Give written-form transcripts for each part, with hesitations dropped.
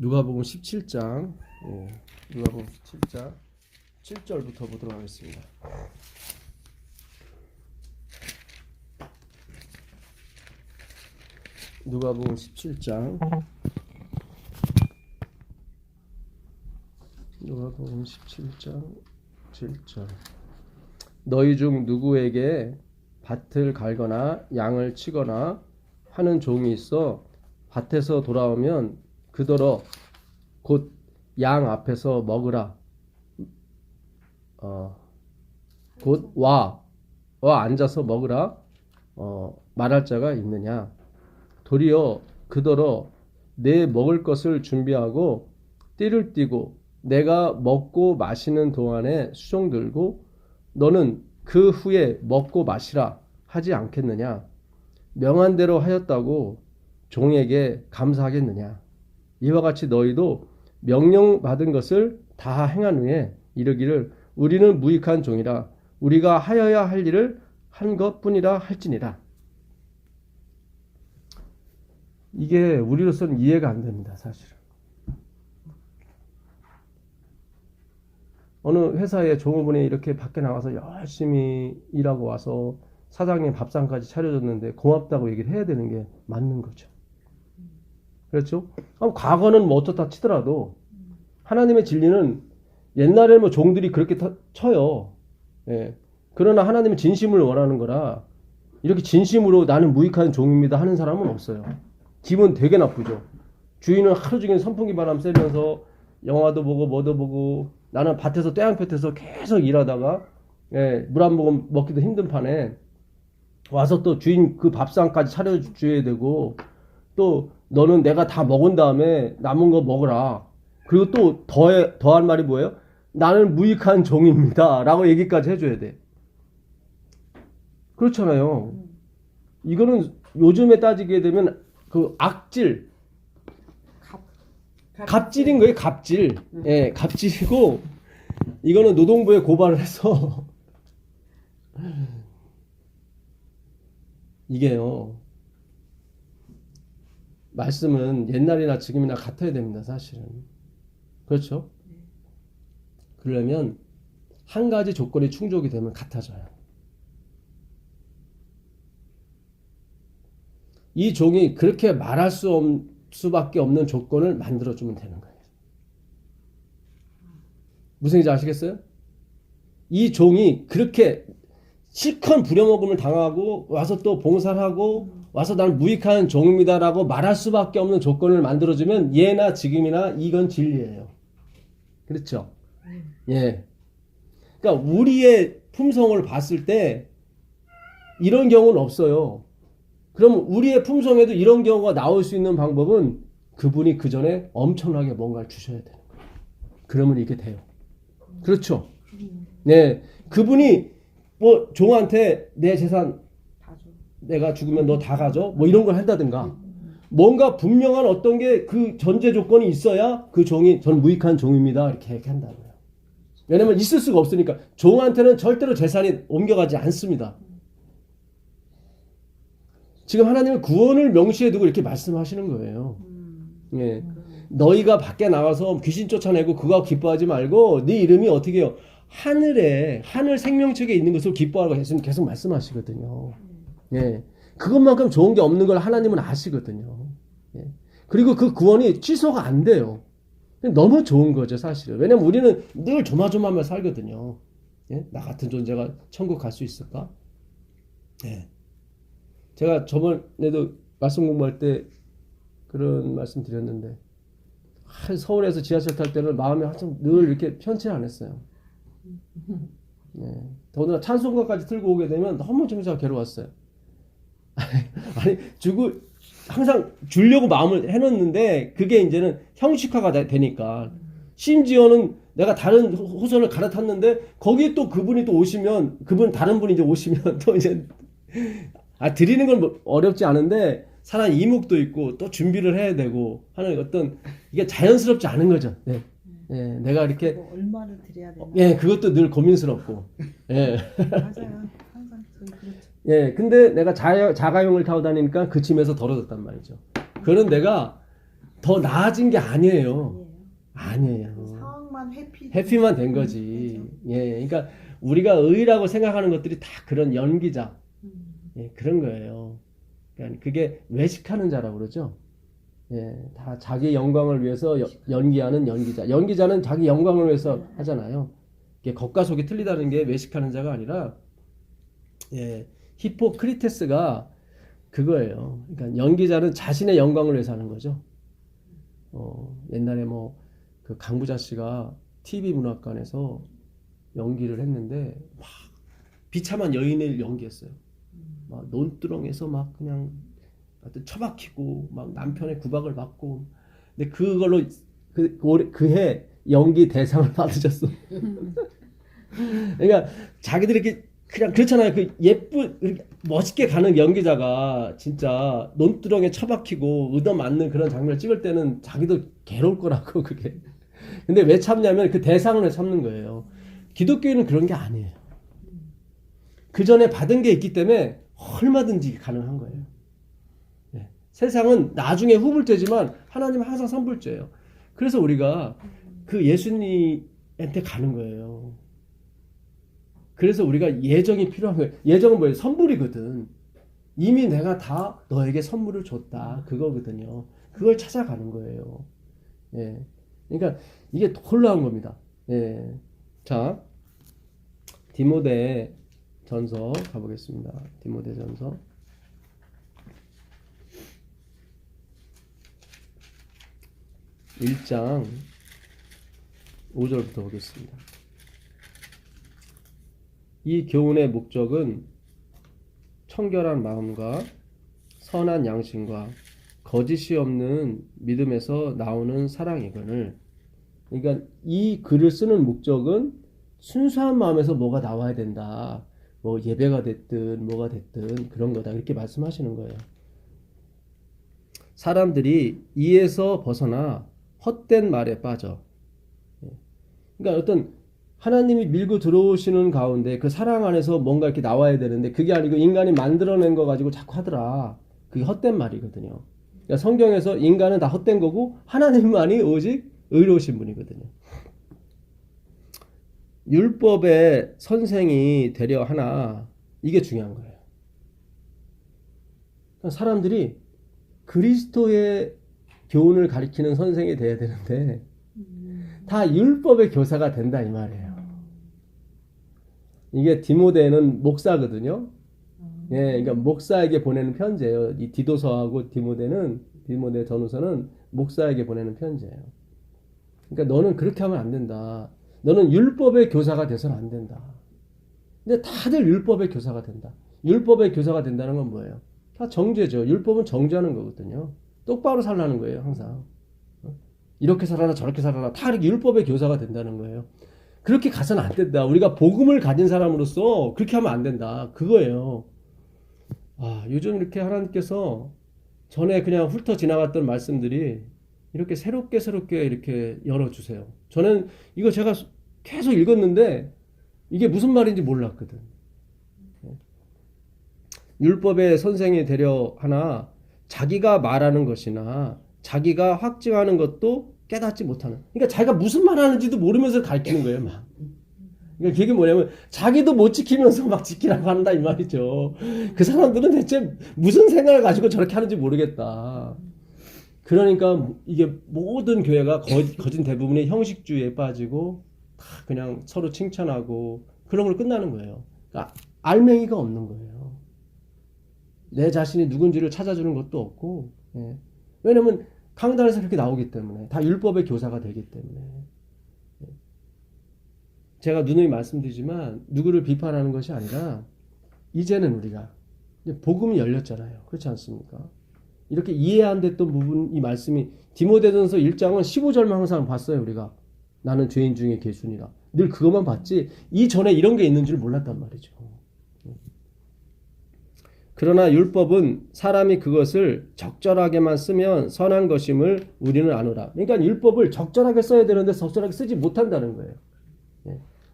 누가복음 17장, 누가복음 17장 7절부터 보도록 하겠습니다. 누가복음 17장 누가복음 17장 7절. 너희 중 누구에게 밭을 갈거나 양을 치거나 하는 종이 있어 밭에서 돌아오면 그더러 곧 양 앞에서 먹으라. 곧 와 앉아서 먹으라. 말할 자가 있느냐? 도리어 그더러 내 먹을 것을 준비하고 띠를 띠고 내가 먹고 마시는 동안에 수종 들고 너는 그 후에 먹고 마시라 하지 않겠느냐? 명한 대로 하였다고 종에게 감사하겠느냐? 이와 같이 너희도 명령받은 것을 다 행한 후에 이르기를 우리는 무익한 종이라 우리가 하여야 할 일을 한 것뿐이라 할지니라. 이게 우리로서는 이해가 안 됩니다. 사실은. 어느 회사의 종업원이 이렇게 밖에 나가서 열심히 일하고 와서 사장님 밥상까지 차려줬는데 고맙다고 얘기를 해야 되는 게 맞는 거죠. 그렇죠? 과거는 뭐 어떻다 치더라도 하나님의 진리는 옛날에는 뭐 종들이 그렇게 쳐요. 예. 그러나 하나님은 진심을 원하는 거라 이렇게 진심으로 나는 무익한 종입니다 하는 사람은 없어요. 기분 되게 나쁘죠. 주인은 하루 종일 선풍기 바람 쐬면서 영화도 보고 뭐도 보고 나는 밭에서 떼양볕에서 계속 일하다가 물 한 모금 먹기도 힘든 판에 와서 또 주인 그 밥상까지 차려줘야 되고 또 너는 내가 다 먹은 다음에 남은 거 먹으라. 그리고 또 더할 말이 뭐예요? 나는 무익한 종입니다 라고 얘기까지 해줘야 돼. 그렇잖아요. 이거는 요즘에 따지게 되면 그 악질, 갑질인 거예요. 갑질. 예, 갑질이고 이거는 노동부에 고발을 해서 이게요. 말씀은 옛날이나 지금이나 같아야 됩니다. 사실은. 그렇죠? 그러려면 한 가지 조건이 충족이 되면 같아져요. 이 종이 그렇게 말할 수밖에 없는 조건을 만들어주면 되는 거예요. 무슨 얘기인지 아시겠어요? 이 종이 그렇게 실컷 부려먹음을 당하고 와서 또 봉사를 하고 와서 난 무익한 종입니다라고 말할 수밖에 없는 조건을 만들어주면 예나 지금이나 이건 진리예요. 그렇죠? 예. 그러니까 우리의 품성을 봤을 때 이런 경우는 없어요. 그럼 우리의 품성에도 이런 경우가 나올 수 있는 방법은 그분이 그 전에 엄청나게 뭔가를 주셔야 되는 거예요. 그러면 이게 돼요. 그렇죠? 네. 그분이 뭐 종한테 내 재산 내가 죽으면 너 다 가져? 뭐 이런 걸 한다든가 뭔가 분명한 어떤 게 그 전제 조건이 있어야 그 종이 전 무익한 종입니다 이렇게 한다는 거예요. 왜냐면 있을 수가 없으니까 종한테는 절대로 재산이 옮겨가지 않습니다. 지금 하나님은 구원을 명시해 두고 이렇게 말씀하시는 거예요. 예. 너희가 밖에 나가서 귀신 쫓아내고 그거 기뻐하지 말고 네 이름이 어떻게 해요? 하늘 생명책에 있는 것을 기뻐하라고 예수님 계속 말씀하시거든요. 예. 그것만큼 좋은 게 없는 걸 하나님은 아시거든요. 예. 그리고 그 구원이 취소가 안 돼요. 너무 좋은 거죠, 사실은. 왜냐면 우리는 늘 조마조마하며 살거든요. 예? 나 같은 존재가 천국 갈 수 있을까? 예. 제가 저번에도 말씀 공부할 때 그런 말씀 드렸는데 서울에서 지하철 탈 때는 마음이 항상 늘 이렇게 편치 않았어요. 예. 더군다나 찬송가까지 틀고 오게 되면 너무 정작 괴로웠어요. 아니 항상 주려고 마음을 해놓는데 그게 이제는 형식화가 되니까 심지어는 내가 다른 호선을 갈아탔는데 거기에 또 그분이 또 오시면 다른 분이 이제 오시면 또 이제 드리는 건 뭐 어렵지 않은데 사람 이목도 있고 또 준비를 해야 되고 하는 어떤 이게 자연스럽지 않은 거죠. 네. 예, 내가 이렇게 얼마를 드려야 되나? 예, 그것도 늘 고민스럽고. 예. 맞아요. 항상 저희 그렇죠. 예, 근데 내가 자가용을 타고 다니니까 그 짐에서 덜어졌단 말이죠. 그런 내가 더 나아진 게 아니에요. 아니에요. 아니에요. 상황만 해피만 된 거지. 예, 그러니까 우리가 의라고 생각하는 것들이 다 그런 연기자, 예, 그런 거예요. 그러니까 그게 외식하는 자라고 그러죠. 예, 다 자기 영광을 위해서 연기하는 연기자. 연기자는 자기 영광을 위해서 하잖아요. 이게 겉과 속이 틀리다는 게 외식하는 자가 아니라, 예, 히포크리테스가 그거예요. 그러니까 연기자는 자신의 영광을 위해서 하는 거죠. 옛날에 뭐 그 강부자 씨가 TV 문학관에서 연기를 했는데 막 비참한 여인을 연기했어요. 막 논두렁에서 막 그냥 하여튼 처박히고 막 남편의 구박을 받고, 근데 그걸로 그해 연기 대상을 받으셨어. 그러니까 자기들이 이렇게 그냥 그렇잖아요. 그 예쁜 이렇게 멋있게 가는 연기자가 진짜 논두렁에 처박히고 얻어맞는 그런 장면을 찍을 때는 자기도 괴로울 거라고 그게. 근데 왜 참냐면 그 대상을 참는 거예요. 기독교인은 그런 게 아니에요. 그 전에 받은 게 있기 때문에 얼마든지 가능한 거예요. 네. 세상은 나중에 후불제지만 하나님은 항상 선불제예요. 그래서 우리가 그 예수님한테 가는 거예요. 그래서 우리가 예정이 필요한 거예요. 예정은 뭐예요? 선물이거든. 이미 내가 다 너에게 선물을 줬다. 그거거든요. 그걸 찾아가는 거예요. 예. 그러니까 이게 놀라운 겁니다. 예. 자, 디모데 전서 가보겠습니다. 디모데 전서. 1장 5절부터 보겠습니다. 이 교훈의 목적은 청결한 마음과 선한 양심과 거짓이 없는 믿음에서 나오는 사랑이거늘. 그러니까 이 글을 쓰는 목적은 순수한 마음에서 뭐가 나와야 된다. 뭐 예배가 됐든 뭐가 됐든 그런 거다. 이렇게 말씀하시는 거예요. 사람들이 이에서 벗어나 헛된 말에 빠져. 그러니까 어떤 하나님이 밀고 들어오시는 가운데 그 사랑 안에서 뭔가 이렇게 나와야 되는데 그게 아니고 인간이 만들어낸 거 가지고 자꾸 하더라. 그게 헛된 말이거든요. 그러니까 성경에서 인간은 다 헛된 거고 하나님만이 오직 의로우신 분이거든요. 율법의 선생이 되려 하나, 이게 중요한 거예요. 그러니까 사람들이 그리스도의 교훈을 가리키는 선생이 돼야 되는데 다 율법의 교사가 된다 이 말이에요. 이게 디모데는 목사거든요. 예, 그러니까 목사에게 보내는 편지예요. 이 디도서하고 디모데 전후서는 목사에게 보내는 편지예요. 그러니까 너는 그렇게 하면 안 된다. 너는 율법의 교사가 돼서는 안 된다. 근데 다들 율법의 교사가 된다. 율법의 교사가 된다는 건 뭐예요? 다 정죄죠. 율법은 정죄하는 거거든요. 똑바로 살라는 거예요, 항상. 이렇게 살아라, 저렇게 살아라. 다 이렇게 율법의 교사가 된다는 거예요. 그렇게 가서는 안 된다. 우리가 복음을 가진 사람으로서 그렇게 하면 안 된다. 그거예요. 아, 요즘 이렇게 하나님께서 전에 그냥 훑어 지나갔던 말씀들이 이렇게 새롭게 이렇게 열어주세요. 저는 이거 제가 계속 읽었는데 이게 무슨 말인지 몰랐거든. 율법의 선생이 되려 하나 자기가 말하는 것이나 자기가 확증하는 것도 깨닫지 못하는. 그러니까 자기가 무슨 말 하는지도 모르면서 가르치는 거예요, 막. 그러니까 그게 뭐냐면 자기도 못 지키면서 막 지키라고 한다 이 말이죠. 그 사람들은 대체 무슨 생각을 가지고 저렇게 하는지 모르겠다. 그러니까 이게 모든 교회가 거진 대부분이 형식주의에 빠지고 다 그냥 서로 칭찬하고 그런 걸 끝나는 거예요. 그러니까 알맹이가 없는 거예요. 내 자신이 누군지를 찾아주는 것도 없고, 예. 왜냐면 강단에서 그렇게 나오기 때문에 다 율법의 교사가 되기 때문에. 예. 제가 누누이 말씀드리지만 누구를 비판하는 것이 아니라 이제는 우리가 이제 복음이 열렸잖아요. 그렇지 않습니까? 이렇게 이해 안 됐던 부분, 이 말씀이 디모데전서 1장은 15절만 항상 봤어요. 우리가 나는 죄인 중에 괴순이라 늘 그것만 봤지 이전에 이런 게 있는 줄 몰랐단 말이죠. 그러나 율법은 사람이 그것을 적절하게만 쓰면 선한 것임을 우리는 아노라. 그러니까 율법을 적절하게 써야 되는데 적절하게 쓰지 못한다는 거예요.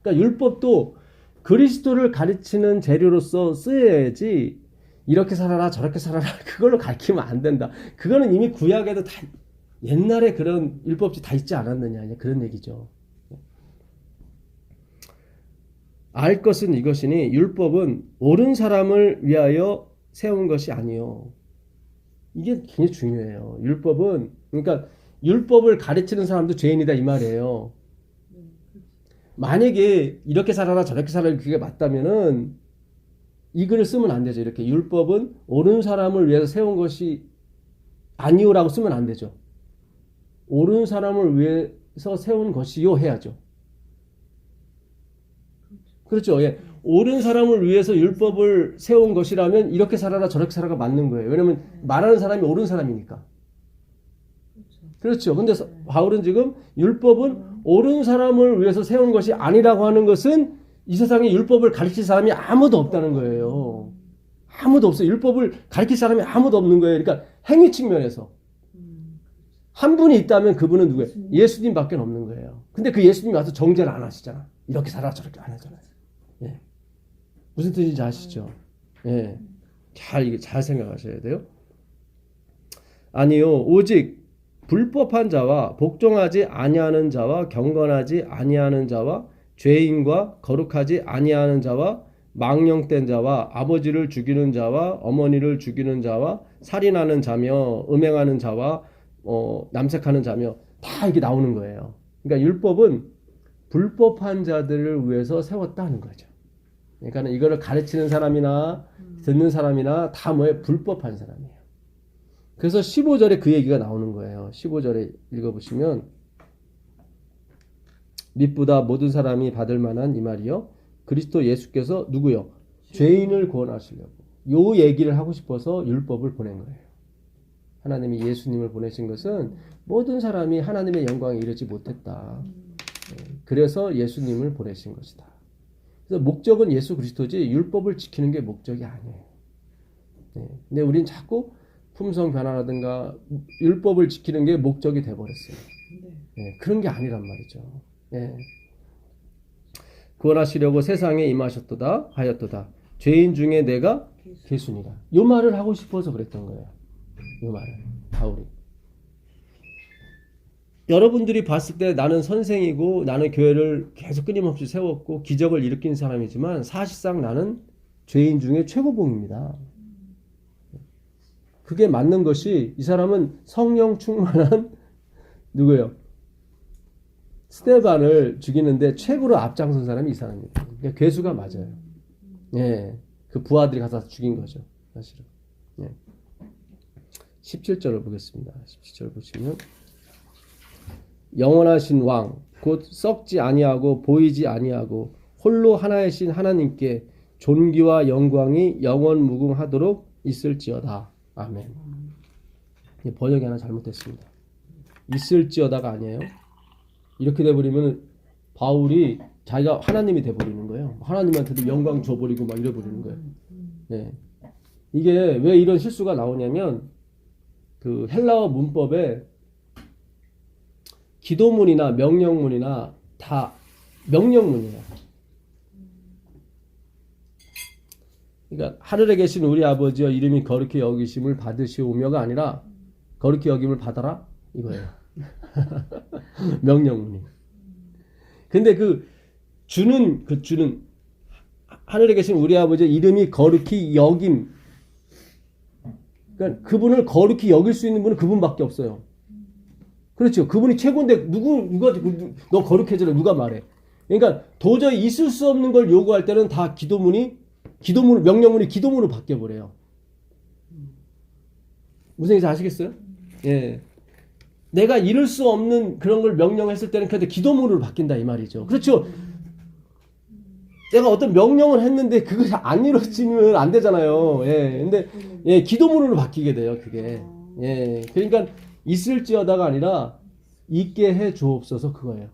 그러니까 율법도 그리스도를 가르치는 재료로서 쓰여야지 이렇게 살아라 저렇게 살아라 그걸로 가르치면 안 된다. 그거는 이미 구약에도 다 옛날에 그런 율법이 다 있지 않았느냐 그런 얘기죠. 알 것은 이것이니 율법은 옳은 사람을 위하여 세운 것이 아니요. 이게 굉장히 중요해요. 율법은 그러니까 율법을 가르치는 사람도 죄인이다 이 말이에요. 만약에 이렇게 살아라 저렇게 살아라 그게 맞다면은 이 글을 쓰면 안 되죠. 이렇게 율법은 옳은 사람을 위해서 세운 것이 아니요라고 쓰면 안 되죠. 옳은 사람을 위해서 세운 것이요 해야죠. 그렇죠. 예. 옳은 사람을 위해서 율법을 세운 것이라면 이렇게 살아라 저렇게 살아가 맞는 거예요. 왜냐면 말하는 사람이 옳은 사람이니까. 그렇죠. 근데 바울은 지금 율법은 옳은 사람을 위해서 세운 것이 아니라고 하는 것은 이 세상에 율법을 가르칠 사람이 아무도 없다는 거예요. 아무도 없어요. 율법을 가르칠 사람이 아무도 없는 거예요. 그러니까 행위 측면에서. 한 분이 있다면 그분은 누구예요? 예수님밖에 없는 거예요. 근데 그 예수님이 와서 정죄를 안 하시잖아. 이렇게 살아 저렇게 안 하잖아요. 예. 무슨 뜻인지 아시죠? 예. 잘 생각하셔야 돼요. 아니요. 오직 불법한 자와 복종하지 아니하는 자와 경건하지 아니하는 자와 죄인과 거룩하지 아니하는 자와 망령된 자와 아버지를 죽이는 자와 어머니를 죽이는 자와 살인하는 자며 음행하는 자와 남색하는 자며 다 이게 나오는 거예요. 그러니까 율법은 불법한 자들을 위해서 세웠다는 거죠. 그러니까 이거를 가르치는 사람이나 듣는 사람이나 다 뭐예요? 불법한 사람이에요. 그래서 15절에 그 얘기가 나오는 거예요. 15절에 읽어보시면 밑보다 모든 사람이 받을 만한 이 말이요. 그리스도 예수께서 누구요? 죄인을 구원하시려고. 요 얘기를 하고 싶어서 율법을 보낸 거예요. 하나님이 예수님을 보내신 것은 모든 사람이 하나님의 영광에 이르지 못했다. 그래서 예수님을 보내신 것이다. 그래서 목적은 예수 그리스도지 율법을 지키는 게 목적이 아니에요. 근데 우린 자꾸 품성 변화라든가 율법을 지키는 게 목적이 돼버렸어요. 그런 게 아니란 말이죠. 구원하시려고 세상에 임하셨도다 하였도다. 죄인 중에 내가 괴순이라. 요 말을 하고 싶어서 그랬던 거예요. 요 말을 바울이. 여러분들이 봤을 때 나는 선생이고 나는 교회를 계속 끊임없이 세웠고 기적을 일으킨 사람이지만 사실상 나는 죄인 중에 최고봉입니다. 그게 맞는 것이 이 사람은 성령 충만한 누구예요? 스데반을 죽이는데 최고로 앞장선 사람이 이 사람입니다. 그러니까 괴수가 맞아요. 예, 그 부하들이 가서 죽인 거죠. 사실은. 예. 17절을 보겠습니다. 17절 보시면 영원하신 왕, 곧 썩지 아니하고 보이지 아니하고 홀로 하나이신 하나님께 존귀와 영광이 영원 무궁하도록 있을지어다. 아멘. 번역이 하나 잘못됐습니다. 있을지어다가 아니에요. 이렇게 돼버리면 바울이 자기가 하나님이 돼버리는 거예요. 하나님한테도 영광 줘버리고 막 이래버리는 거예요. 네. 이게 왜 이런 실수가 나오냐면 그 헬라어 문법에 기도문이나 명령문이나 다 명령문이에요. 그러니까 하늘에 계신 우리 아버지여 이름이 거룩히 여기심을 받으시오며가 아니라 거룩히 여김을 받아라 이거예요. 명령문이. 근데 그 주는 하늘에 계신 우리 아버지 이름이 거룩히 여김. 그러니까 그분을 거룩히 여길 수 있는 분은 그분밖에 없어요. 그렇죠. 그분이 최고인데 누가 너 거룩해져라 누가 말해. 그러니까 도저히 있을 수 없는 걸 요구할 때는 다 명령문이 기도문으로 바뀌어 버려요. 무슨 얘기인지 아시겠어요? 예. 내가 이룰 수 없는 그런 걸 명령했을 때는 그래도 기도문으로 바뀐다 이 말이죠. 그렇죠. 내가 어떤 명령을 했는데 그것이 안 이루어지면 안 되잖아요. 예. 근데 예, 기도문으로 바뀌게 돼요, 그게. 예. 그러니까 있을지어다가 아니라 있게 해 주옵소서 그거예요.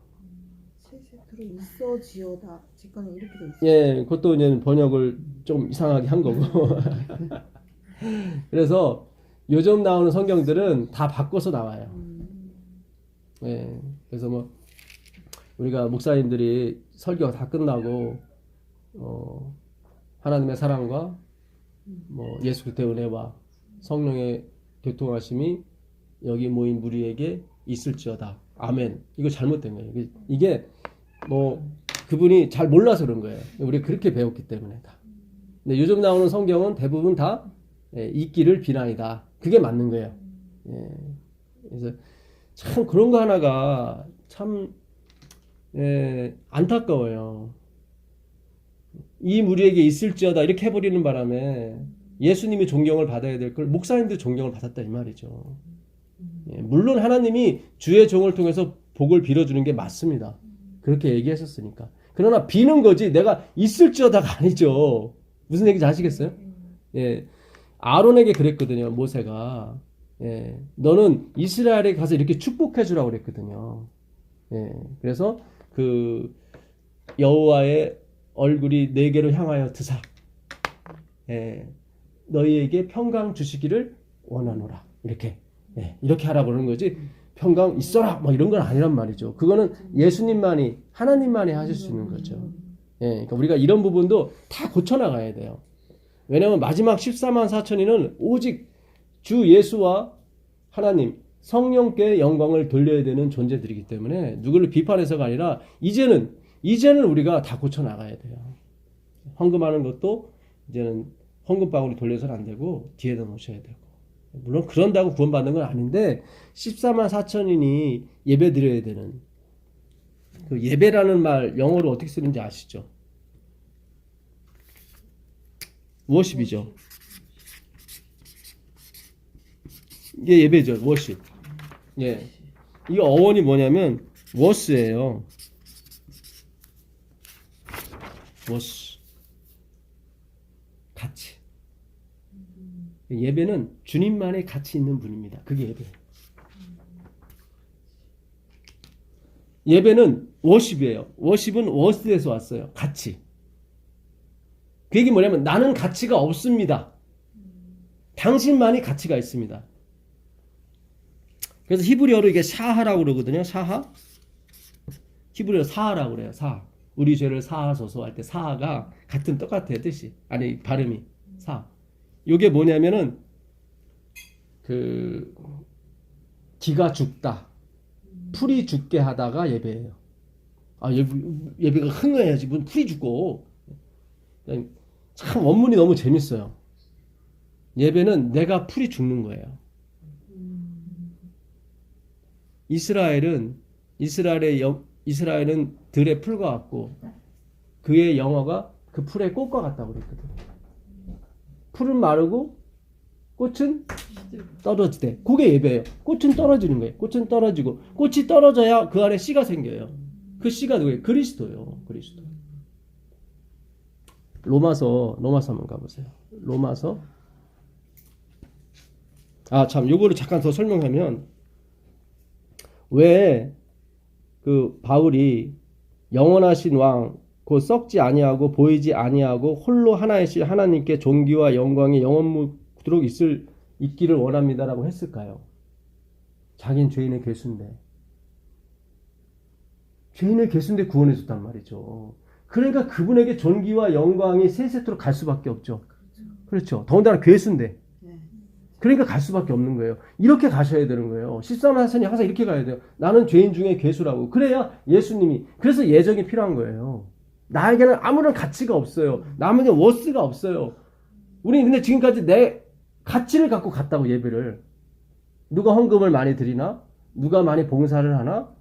세세트로 있어지어다. 직관에 이렇게 돼 있어요. 예, 그것도 이제 번역을 좀 이상하게 한 거고. 그래서 요즘 나오는 성경들은 다 바꿔서 나와요. 예, 그래서 뭐 우리가 목사님들이 설교가 다 끝나고 하나님의 사랑과 뭐 예수 그리스도의 은혜와 성령의 교통하심이 여기 모인 무리에게 있을지어다. 아멘. 이거 잘못된 거예요. 이게 뭐 그분이 잘 몰라서 그런 거예요. 우리가 그렇게 배웠기 때문에 다. 근데 요즘 나오는 성경은 대부분 다 있기를 비나이다. 그게 맞는 거예요. 예. 그래서 참 그런 거 하나가 참 안타까워요. 이 무리에게 있을지어다 이렇게 해버리는 바람에 예수님이 존경을 받아야 될 걸 목사님도 존경을 받았다 이 말이죠. 예, 물론 하나님이 주의 종을 통해서 복을 빌어주는 게 맞습니다. 그렇게 얘기했었으니까. 그러나 비는 거지 내가 있을지어다가 아니죠. 무슨 얘기인지 아시겠어요? 예, 아론에게 그랬거든요. 모세가 너는 이스라엘에 가서 이렇게 축복해 주라고 그랬거든요. 그래서 그 여호와의 얼굴이 내게로 향하여 드사 너희에게 평강 주시기를 원하노라 이렇게 이렇게 하라고 그러는 거지 평강 있어라 뭐 이런 건 아니란 말이죠. 그거는 예수님만이 하나님만이 하실 수 있는 거죠. 그러니까 우리가 이런 부분도 다 고쳐나가야 돼요. 왜냐하면 마지막 14만 4천인은 오직 주 예수와 하나님 성령께 영광을 돌려야 되는 존재들이기 때문에 누구를 비판해서가 아니라 이제는 우리가 다 고쳐나가야 돼요. 헌금하는 것도 이제는 헌금방울이 돌려서는 안 되고 뒤에다 놓으셔야 되고 물론 그런다고 구원받는 건 아닌데 14만 4천인이 예배 드려야 되는 그 예배라는 말 영어로 어떻게 쓰는지 아시죠? 워십이죠. 이게 예배죠. 워십. 예. 이 어원이 뭐냐면 워스예요. 워스. 같이. 예배는 주님만의 가치 있는 분입니다. 그게 예배예요. 예배는 워십이에요. 워십은 워스에서 왔어요. 가치. 그 얘기 뭐냐면 나는 가치가 없습니다. 당신만이 가치가 있습니다. 그래서 히브리어로 이게 샤하라고 그러거든요. 샤하. 히브리어로 사하라고 그래요. 사. 우리 죄를 사하소서 할 때 사하가 같은 똑같아요. 뜻이. 아니 발음이. 사. 요게 뭐냐면은 그 기가 죽다. 풀이 죽게 하다가 예배예요. 아, 예배가 흥해야지. 무슨 풀이 죽고. 참 원문이 너무 재밌어요. 예배는 내가 풀이 죽는 거예요. 이스라엘은 들의 풀과 같고 그의 영어가 그 풀의 꽃과 같다고 그랬거든. 풀은 마르고 꽃은 떨어지대. 그게 예배예요. 꽃은 떨어지는 거예요. 꽃은 떨어지고 꽃이 떨어져야 그 안에 씨가 생겨요. 그 씨가 누구예요? 그리스도예요. 그리스도. 로마서 한번 가보세요. 로마서. 아, 참, 요거를 잠깐 더 설명하면, 왜, 그, 바울이 영원하신 왕, 곧 썩지 아니하고 보이지 아니하고 홀로 하나이신 하나님께 존귀와 영광이 영원토록 있기를 원합니다라고 했을까요? 자긴 죄인의 괴수인데. 죄인의 괴수인데 구원해줬단 말이죠. 그러니까 그분에게 존귀와 영광이 세세토록 갈 수밖에 없죠. 그렇죠. 더군다나 괴수인데. 그러니까 갈 수밖에 없는 거예요. 이렇게 가셔야 되는 거예요. 13만 4천이 항상 이렇게 가야 돼요. 나는 죄인 중에 괴수라고. 그래야 예수님이. 그래서 예정이 필요한 거예요. 나에게는 아무런 가치가 없어요. 나에게 워스가 없어요. 우리 근데 지금까지 내 가치를 갖고 갔다고 예배를. 누가 헌금을 많이 드리나? 누가 많이 봉사를 하나?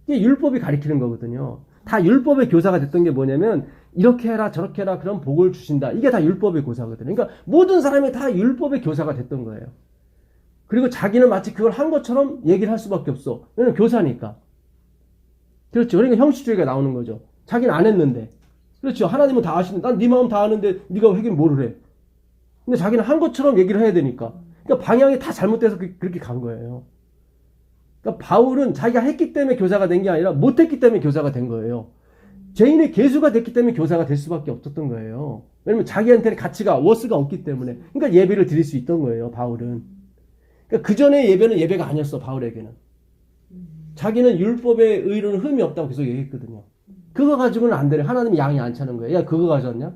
이게 율법이 가리키는 거거든요. 다 율법의 교사가 됐던 게 뭐냐면 이렇게 해라 저렇게 해라 그런 복을 주신다. 이게 다 율법의 교사거든요. 그러니까 모든 사람이 다 율법의 교사가 됐던 거예요. 그리고 자기는 마치 그걸 한 것처럼 얘기를 할 수밖에 없어. 왜냐면 교사니까. 그렇죠. 그러니까 형식주의가 나오는 거죠. 자기는 안 했는데. 그렇죠. 하나님은 다 아시는데 난 네 마음 다 아는데 네가 회개는 뭐를 해. 근데 자기는 한 것처럼 얘기를 해야 되니까. 그러니까 방향이 다 잘못돼서 그렇게 간 거예요. 그러니까 바울은 자기가 했기 때문에 교사가 된 게 아니라 못했기 때문에 교사가 된 거예요. 죄인의 괴수가 됐기 때문에 교사가 될 수밖에 없었던 거예요. 왜냐면 자기한테는 가치가 워스가 없기 때문에. 그러니까 예배를 드릴 수 있던 거예요. 바울은. 그러니까 그 전에 예배는 예배가 아니었어. 바울에게는. 자기는 율법의 의로는 흠이 없다고 계속 얘기했거든요. 그거 가지고는 안 되네. 하나님이 양이 안 차는 거예요. 야 그거 가져왔냐?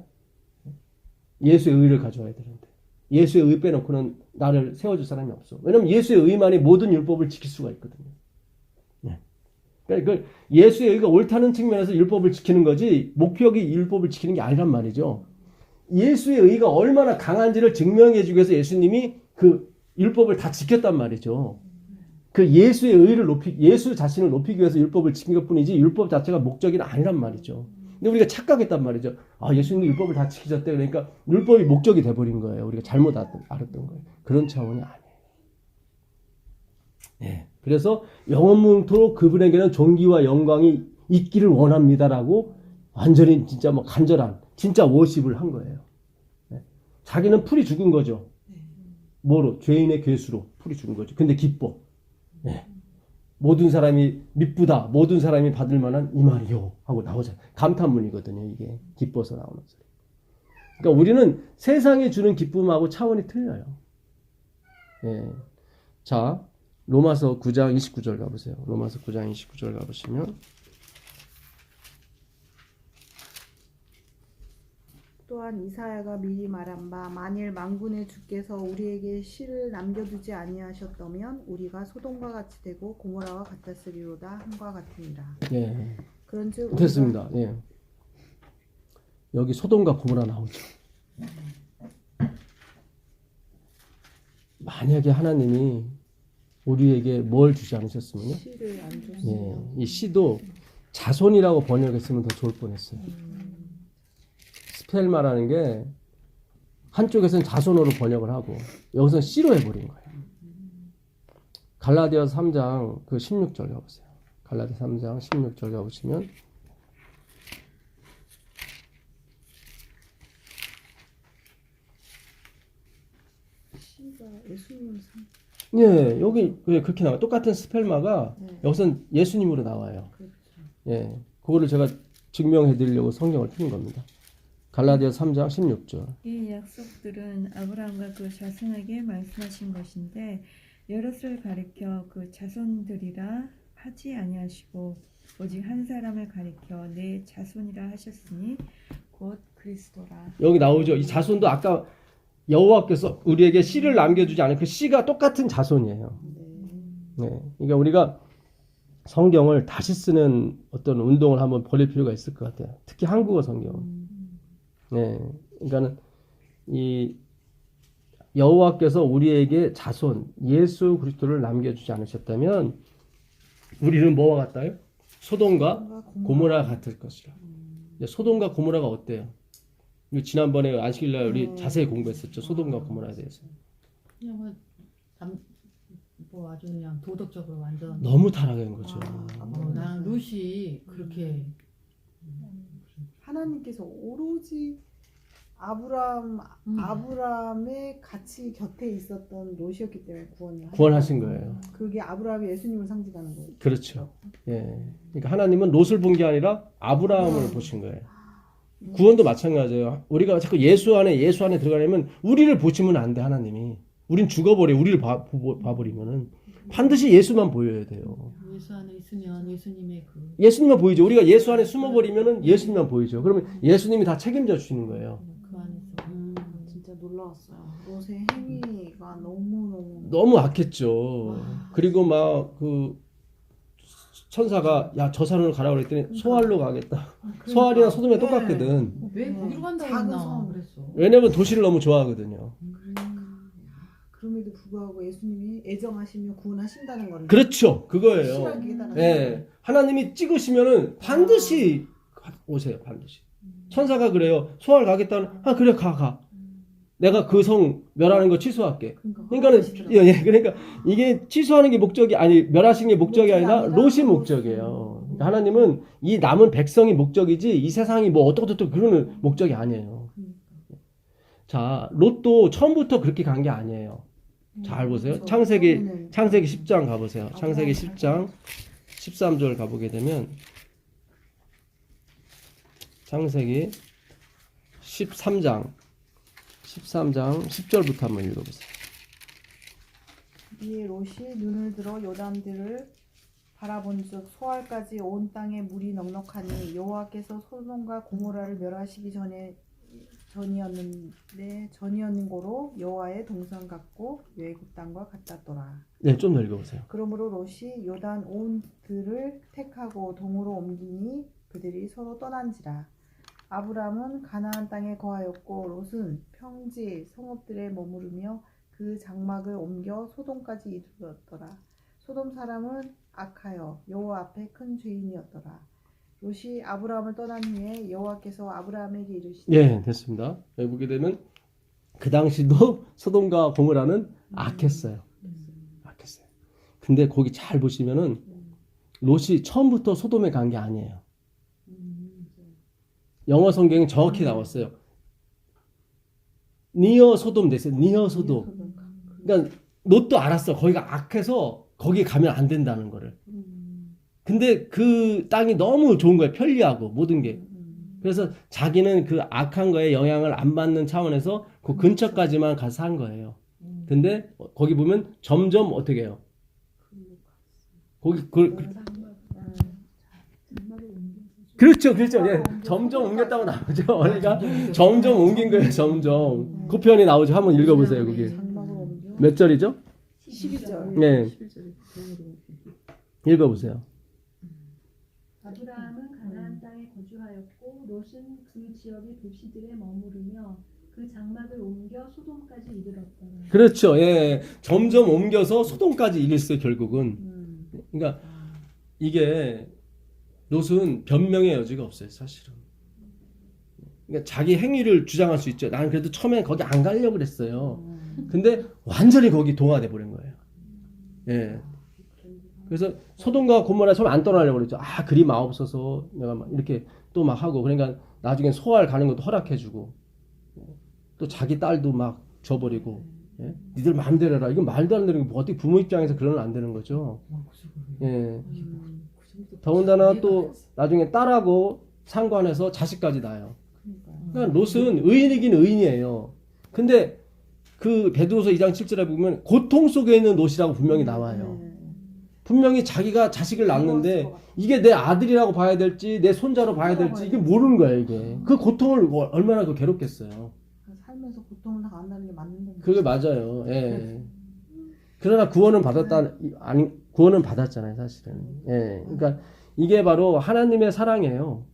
예수의 의를 가져와야 되는데. 예수의 의 빼놓고는 나를 세워줄 사람이 없어. 왜냐면 예수의 의만이 모든 율법을 지킬 수가 있거든요. 네. 그러니까 예수의 의가 옳다는 측면에서 율법을 지키는 거지 목적이 율법을 지키는 게 아니란 말이죠. 예수의 의가 얼마나 강한지를 증명해 주기 위해서 예수님이 그 율법을 다 지켰단 말이죠. 그 예수의 의를 예수 자신을 높이기 위해서 율법을 지킨 것 뿐이지 율법 자체가 목적이 아니란 말이죠. 근데 우리가 착각했단 말이죠. 아, 예수님도 율법을 다 지키셨대. 그러니까 율법이 목적이 돼버린 거예요. 우리가 잘못 알았던 거예요. 그런 차원이 아니에요. 네. 그래서 영원토록 그분에게는 존귀와 영광이 있기를 원합니다라고 완전히 진짜 뭐 간절한 진짜 워십을 한 거예요. 네. 자기는 풀이 죽은 거죠. 뭐로? 죄인의 괴수로 풀이 죽은 거죠. 근데 기뻐. 네. 모든 사람이 미쁘다. 모든 사람이 받을 만한 이 말이요. 하고 나오잖아요. 감탄문이거든요. 이게 기뻐서 나오는 소리. 그러니까 우리는 세상이 주는 기쁨하고 차원이 틀려요. 예. 자, 로마서 9장 29절 가보세요. 로마서 9장 29절 가보시면 또한 이사야가 미리 말한 바 만일 만군의 주께서 우리에게 씨를 남겨두지 아니하셨다면 우리가 소돔과 같이 되고 고모라와 같았으리로다 함과 같으니라. 예. 그런즉 됐습니다. 예. 여기 소돔과 고모라 나오죠. 만약에 하나님이 우리에게 뭘 주지 않으셨으면요? 씨를 안 줬으면 예. 이 씨도 자손이라고 번역했으면 더 좋을 뻔했어요. 스펠마라는 게 한쪽에서는 자손으로 번역을 하고 여기서는 씨로 해버린 거예요. 갈라디아서 3장 그 16절 가보세요. 갈라디아 3장 16절 가보시면 씨가 예수님 상. 예, 여기 그렇게 나와요. 똑같은 스펠마가 네. 여기서는 예수님으로 나와요. 그렇죠. 예, 그거를 제가 증명해 드리려고 성경을 펴는 겁니다. 갈라디아 3장 16절. 이 약속들은 아브라함과 그 자손에게 말씀하신 것인데 여럿을 가리켜 그 자손들이라 하지 아니하시고 오직 한 사람을 가리켜 내 자손이라 하셨으니 곧 그리스도라. 여기 나오죠. 이 자손도 아까 여호와께서 우리에게 씨를 남겨주지 않은 그 씨가 똑같은 자손이에요. 네, 그러니까 우리가 성경을 다시 쓰는 어떤 운동을 한번 벌일 필요가 있을 것 같아요. 특히 한국어 성경. 네, 그러니까는 이 여호와께서 우리에게 자손 예수 그리스도를 남겨주지 않으셨다면 우리는 뭐와 같다요? 소돔과 고모라 같을 것이라. 소돔과 고모라가 어때요? 이거 지난번에 안식일날 우리 자세히 공부했었죠. 소돔과 고모라에 대해서. 그냥 뭐 아주 그냥 도덕적으로 완전 너무 타락한 거죠. 나는 룻이 그렇게 하나님께서 오로지 아브라함의 같이 곁에 있었던 롯이었기 때문에 구원하신 거예요. 그게 아브라함이 예수님을 상징하는 거예요. 그렇죠. 예. 그러니까 하나님은 롯을 본 게 아니라 아브라함을 보신 거예요. 구원도 마찬가지예요. 우리가 자꾸 예수 안에 들어가려면 우리를 보시면 안 돼, 하나님이. 우린 죽어버려. 우리를 봐버리면은 반드시 예수만 보여야 돼요. 예수 안에 있으면 예수님의 그 예수님만 보이죠. 우리가 예수 안에 숨어버리면은 예수님만 보이죠. 그러면 예수님이 다 책임져 주시는 거예요. 그 안에서 진짜 놀라웠어요. 롯의 행위가 너무너무 너무 악했죠. 그리고 막 그 천사가 야 저 산으로 가라고 그랬더니 소알로 가겠다. 소알이랑 소돔이 똑같거든. 왜 거기로 간다고 작은 했나 섬. 그랬어. 왜냐면 도시를 너무 좋아하거든요. 그럼에도 불구하고 예수님이 애정하시며 구원하신다는 거를 그렇죠. 그거예요. 확실하게 깨달았어요. 예. 하나님이 찍으시면은 반드시 오세요. 반드시. 천사가 그래요. 소알 가겠다는 그래 가. 내가 그 성 멸하는 거 취소할게. 그러니까는 그러니까 이게 취소하는 게 목적이 아니 멸하시는 게 목적이 아니라 롯이 목적이에요. 그러니까 하나님은 이 남은 백성이 목적이지 이 세상이 뭐 어떻게 그러는 목적이 아니에요. 자, 롯도 처음부터 그렇게 간 게 아니에요. 잘 보세요. 창세기 10장 가보세요. 창세기 10장 13절 가보게 되면 창세기 13장 10절부터 한번 읽어보세요. 이에 롯이 눈을 들어 요단들을 바라본즉 소알까지 온 땅에 물이 넉넉하니 여호와께서 소돔과 고모라를 멸하시기 전이었는 고로 여호와의 동산 같고 외국 땅과 같았더라. 네, 좀 더 읽어보세요. 그러므로 롯이 요단 온 들을 택하고 동으로 옮기니 그들이 서로 떠난지라. 아브람은 가나안 땅에 거하였고 롯은 평지 성읍들에 머무르며 그 장막을 옮겨 소돔까지 이르렀더라. 소돔 사람은 악하여 여호와 앞에 큰 죄인이었더라. 롯이 아브람을 떠난 후에 여호와께서 아브람에게 이르시되 예, 됐습니다. 여기 보게 되면 그 당시도 소돔과 고모라는 악했어요. 악했어요. 근데 거기 잘 보시면은 롯이 처음부터 소돔에 간 게 아니에요. 영어 성경에 정확히 나왔어요. 니어 소돔 됐어요. 니어 소돔. 그러니까 롯도 알았어. 거기가 악해서 거기 가면 안 된다는 거를. 근데 그 땅이 너무 좋은 거예요. 편리하고 모든 게. 그래서 자기는 그 악한 거에 영향을 안 받는 차원에서 그 근처까지만 가서 산 거예요. 근데 거기 보면 점점 어떻게 해요? 거기 그렇죠, 그렇죠. 예, 점점 옮겼다고 나오죠. 그러니까 점점 옮긴 거예요. 점점. 그 표현이 나오죠. 한번 읽어보세요. 그게 장막을 옮겨 몇 절이죠? 12절. 네, 읽어보세요. 아브라함은 가나안 땅에 거주하였고 롯은 그 지역의 도시들에 머무르며 그 장막을 옮겨 소돔까지 이르렀더라. 그렇죠. 예, 점점 옮겨서 소돔까지 이르렀어요. 결국은. 그러니까 이게 롯은 변명의 여지가 없어요. 사실은. 그러니까 자기 행위를 주장할 수 있죠. 나는 그래도 처음에 거기 안 가려고 그랬어요. 근데 완전히 거기 동화돼 버린 거예요. 예. 그래서 소돔과 고모라 처음 안 떠나려고 그랬죠. 아, 그리 마옵소서. 내가 막 이렇게 또 막 하고. 그러니까 나중에 소알 가는 것도 허락해주고. 또 자기 딸도 막 줘버리고. 예? 니들 마음대로 해라. 이건 말도 안 되는 게 뭐 어떻게 부모 입장에서 그러면 안 되는 거죠. 예. 더군다나 또 나중에 딸하고 상관해서 자식까지 낳아요. 그러니까 롯은 의인이긴 의인이에요. 근데 그 베드로서 2장 7절에 보면 고통 속에 있는 롯이라고 분명히 나와요. 분명히 자기가 자식을 낳았는데 이게 내 아들이라고 봐야 될지 내 손자로 봐야 될지 이게 모르는 거예요. 이게 그 고통을 얼마나 그 괴롭겠어요. 살면서 고통을 당한다는 게 맞는 건데. 그게 맞아요. 예. 그러나 구원은 구원은 받았잖아요, 사실은. 예. 그러니까 이게 바로 하나님의 사랑이에요.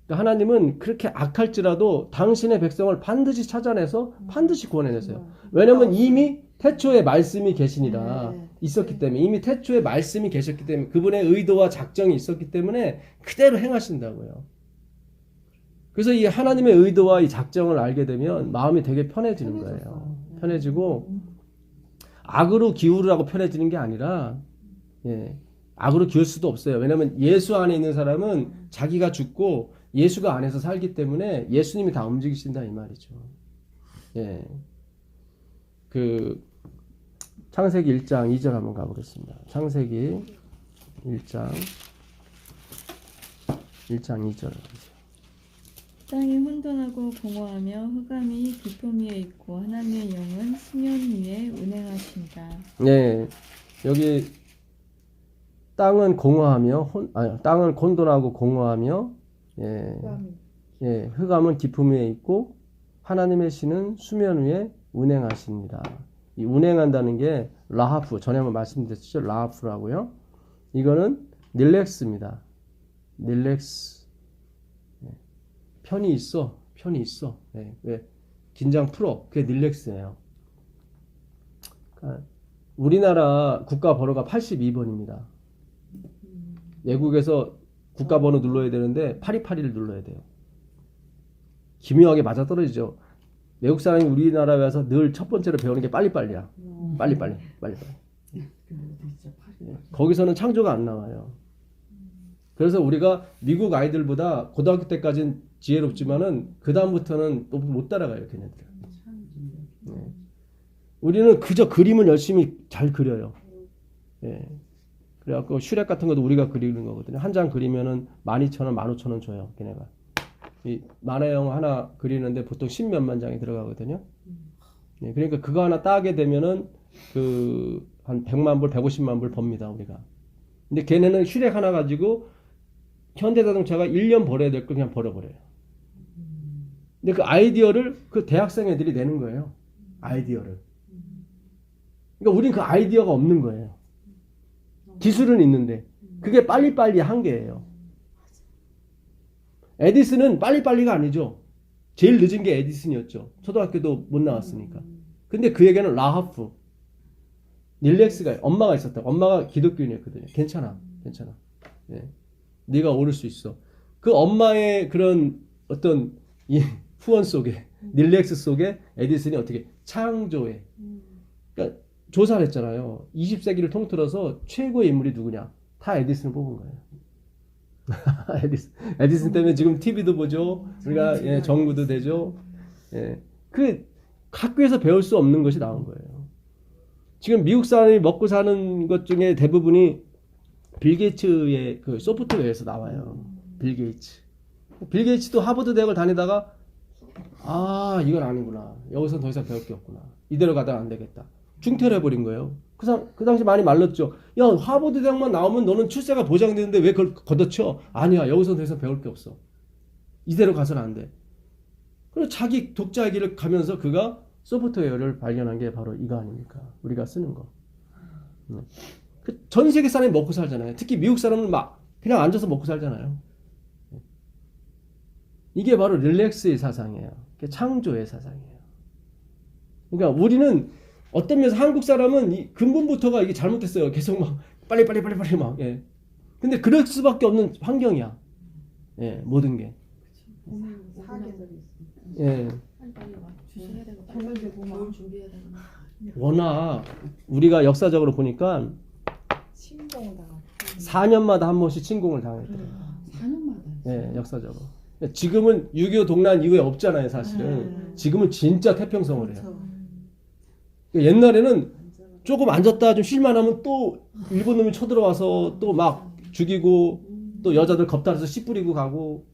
그러니까 하나님은 그렇게 악할지라도 당신의 백성을 반드시 찾아내서 반드시 구원해내세요. 왜냐면 이미 태초에 말씀이 계시니라 있었기 때문에, 이미 태초에 말씀이 계셨기 때문에, 그분의 의도와 작정이 있었기 때문에 그대로 행하신다고요. 그래서 이 하나님의 의도와 이 작정을 알게 되면 마음이 되게 편해지는 거예요. 편해지고 악으로 기울으라고 편해지는 게 아니라, 예, 악으로 기울 수도 없어요. 왜냐하면 예수 안에 있는 사람은 자기가 죽고 예수가 안에서 살기 때문에 예수님이 다 움직이신다 이 말이죠. 예, 그 창세기 1장 2절 한번 가보겠습니다. 창세기 1장 2절. 땅이 혼돈하고 공허하며 흑암이 깊음 위에 있고 하나님의 영은 수면 위에 운행하신다. 네, 여기 땅은 공허하며 땅은 혼돈하고 공허하며, 흑암은 깊음 위에 있고 하나님의 신은 수면 위에 운행하십니다. 이 운행한다는 게 라하프, 전에 한번 말씀드렸죠. 라하프라고요. 이거는 릴렉스입니다. 릴렉스. 편히 있어. 왜? 긴장 풀어. 그게 릴렉스예요. 그러니까 우리나라 국가 번호가 82번입니다. 외국에서 국가 번호 눌러야 되는데 828을 눌러야 돼요. 기묘하게 맞아떨어지죠. 외국 사람이 우리나라에 와서 늘 첫 번째로 배우는 게 빨리빨리야. 빨리빨리. 거기서는 창조가 안 나와요. 그래서 우리가 미국 아이들보다 고등학교 때까지는 지혜롭지만은 그 다음부터는 못 따라가요, 걔네들. 네. 우리는 그저 그림은 열심히 잘 그려요. 예. 그래갖고 슈렉 같은 것도 우리가 그리는 거거든요. 한 장 그리면은 12,000원, 15,000원 줘요, 걔네가. 이 만화영 하나 그리는데 보통 10몇만 장이 들어가거든요. 예. 그러니까 그거 하나 따게 되면은 한 100만 불, 150만 불 법니다, 우리가. 근데 걔네는 슈렉 하나 가지고 현대자동차가 1년 벌어야 될 걸 그냥 벌어버려요. 근데 그 아이디어를 그 대학생 애들이 내는 거예요. 아이디어를. 그러니까 우린 그 아이디어가 없는 거예요. 기술은 있는데 그게 빨리빨리 한계예요. 에디슨은 빨리빨리가 아니죠. 제일 늦은 게 에디슨이었죠. 초등학교도 못 나왔으니까. 근데 그에게는 라하프, 릴렉스가 엄마가 있었다고. 엄마가 기독교인이었거든요. 괜찮아. 예. 네가 오를 수 있어. 그 엄마의 그런 어떤 이 후원 속에 릴렉스 속에 에디슨이 어떻게 창조해. 그러니까 조사를 했잖아요. 20세기를 통틀어서 최고의 인물이 누구냐. 다 에디슨을 뽑은 거예요. 에디슨 때문에 지금 TV도 보죠. 우리가 예, 정부도 되죠. 예. 그 학교에서 배울 수 없는 것이 나온 거예요. 지금 미국 사람이 먹고 사는 것 중에 대부분이 빌 게이츠의 그 소프트웨어에서 나와요. 빌 게이츠. 빌 게이츠도 하버드 대학을 다니다가 아 이건 아니구나. 여기서 더 이상 배울 게 없구나. 이대로 가다가 안 되겠다. 중퇴를 해버린 거예요. 그 당시 많이 말렸죠. 야 하버드 대학만 나오면 너는 출세가 보장되는데 왜 그걸 걷어쳐? 아니야 여기서 더 이상 배울 게 없어. 이대로 가서는 안 돼. 그래서 자기 독자의 길을 가면서 그가 소프트웨어를 발견한 게 바로 이거 아닙니까? 우리가 쓰는 거. 전 세계 사람이 먹고 살잖아요. 특히 미국 사람은 막 그냥 앉아서 먹고 살잖아요. 이게 바로 릴렉스의 사상이에요. 창조의 사상이에요. 그러니까 우리는 어떤 면에서 한국 사람은 이 근본부터가 이게 잘못됐어요. 계속 막 빨리 막. 예. 근데 그럴 수밖에 없는 환경이야. 예, 모든 게. 사계절이 있습니다. 예. 빨리 막 주셔야 되고 빨리 겨울 준비해야 되고. 워낙 우리가 역사적으로 보니까 침공을 당하고 4년마다 한 번씩 침공을 당했대요. 4년마다. 예, 역사적으로. 지금은 6.25 동란 이후에 없잖아요, 사실은. 지금은 진짜 태평성을 해요. 그렇죠. 옛날에는 조금 앉았다 좀 쉴만하면 또 일본 놈이 쳐들어와서 또 막 죽이고 또 여자들 겁탈해서 씨 뿌리고 가고.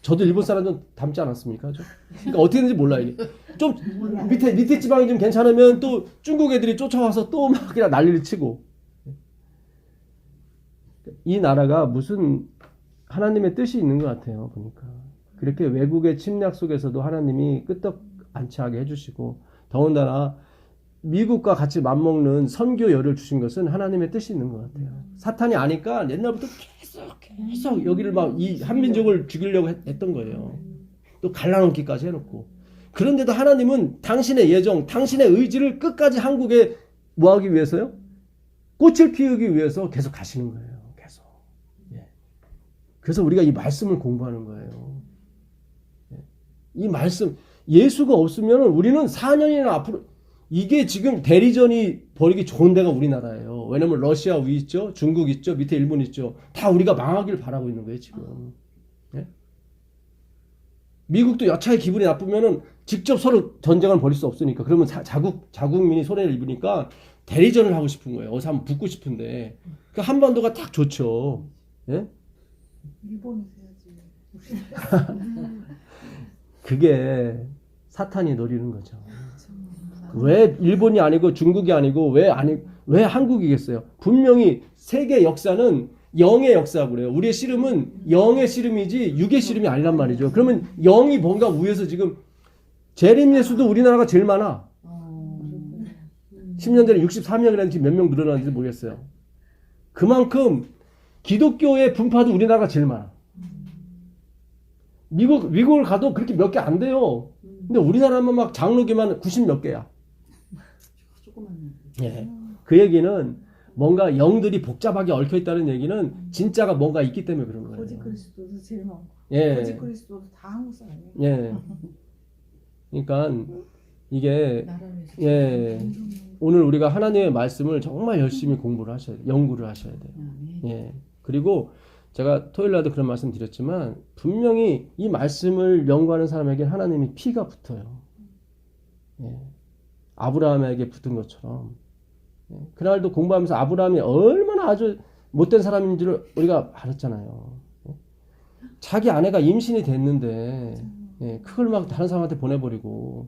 저도 일본 사람 좀 닮지 않았습니까? 그러니까 어떻게 되는지 몰라 이게. 좀 밑에 지방이 좀 괜찮으면 또 중국 애들이 쫓아와서 또 막 그냥 난리를 치고. 이 나라가 무슨 하나님의 뜻이 있는 것 같아요, 보니까. 그렇게 외국의 침략 속에서도 하나님이 끄떡 안치하게 해주시고, 더군다나 미국과 같이 맞먹는 선교열을 주신 것은 하나님의 뜻이 있는 것 같아요. 사탄이 아니까 옛날부터 계속 여기를 막 이 한민족을 죽이려고 했던 거예요. 또 갈라놓기까지 해놓고. 그런데도 하나님은 당신의 예정, 당신의 의지를 끝까지 한국에 뭐 하기 위해서요? 꽃을 피우기 위해서 계속 가시는 거예요. 계속. 예. 그래서 우리가 이 말씀을 공부하는 거예요. 예. 이 말씀, 예수가 없으면 우리는 4년이나 앞으로, 이게 지금 대리전이 벌이기 좋은 데가 우리나라예요. 왜냐면 러시아 위 있죠, 중국 있죠, 밑에 일본 있죠. 다 우리가 망하기를 바라고 있는 거예요, 지금. 예? 미국도 여차에 기분이 나쁘면은 직접 서로 전쟁을 벌일 수 없으니까. 그러면 자국민이 손해를 입으니까 대리전을 하고 싶은 거예요. 어디서 한번 붙고 싶은데. 그러니까 한반도가 딱 좋죠. 예? 일본에서 해야지. 그게 사탄이 노리는 거죠. 왜 일본이 아니고 중국이 아니고 왜 한국이겠어요? 분명히 세계 역사는 영의 역사고 그래요. 우리의 씨름은 영의 씨름이지 육의 씨름이 아니란 말이죠. 그러면 영이 뭔가 위에서 지금 재림 예수도 우리나라가 제일 많아. 10년 전에 64명이라는 지금 몇 명 늘어났는지 모르겠어요. 그만큼 기독교의 분파도 우리나라가 제일 많아. 미국을 가도 그렇게 몇 개 안 돼요. 근데 우리나라만 막 장로교만 90 몇 개야. 조그만. 예. 그 얘기는 뭔가 영들이 복잡하게 얽혀 있다는 얘기는 진짜가 뭔가 있기 때문에 그런 거예요. 거짓 그리스도도 제일 많고. 예. 거짓 그리스도도 다 한국 사람이에요. 예. 그러니까 이게 나라에서. 예. 오늘 우리가 하나님의 말씀을 정말 열심히 공부를 하셔야 돼요. 연구를 하셔야 돼요. 예. 그리고 제가 토요일 날도 그런 말씀 드렸지만 분명히 이 말씀을 연구하는 사람에게 하나님이 피가 붙어요. 예. 아브라함에게 붙은 것처럼. 예. 그날도 공부하면서 아브라함이 얼마나 아주 못된 사람인 줄 우리가 알았잖아요. 예. 자기 아내가 임신이 됐는데 예. 그걸 막 다른 사람한테 보내버리고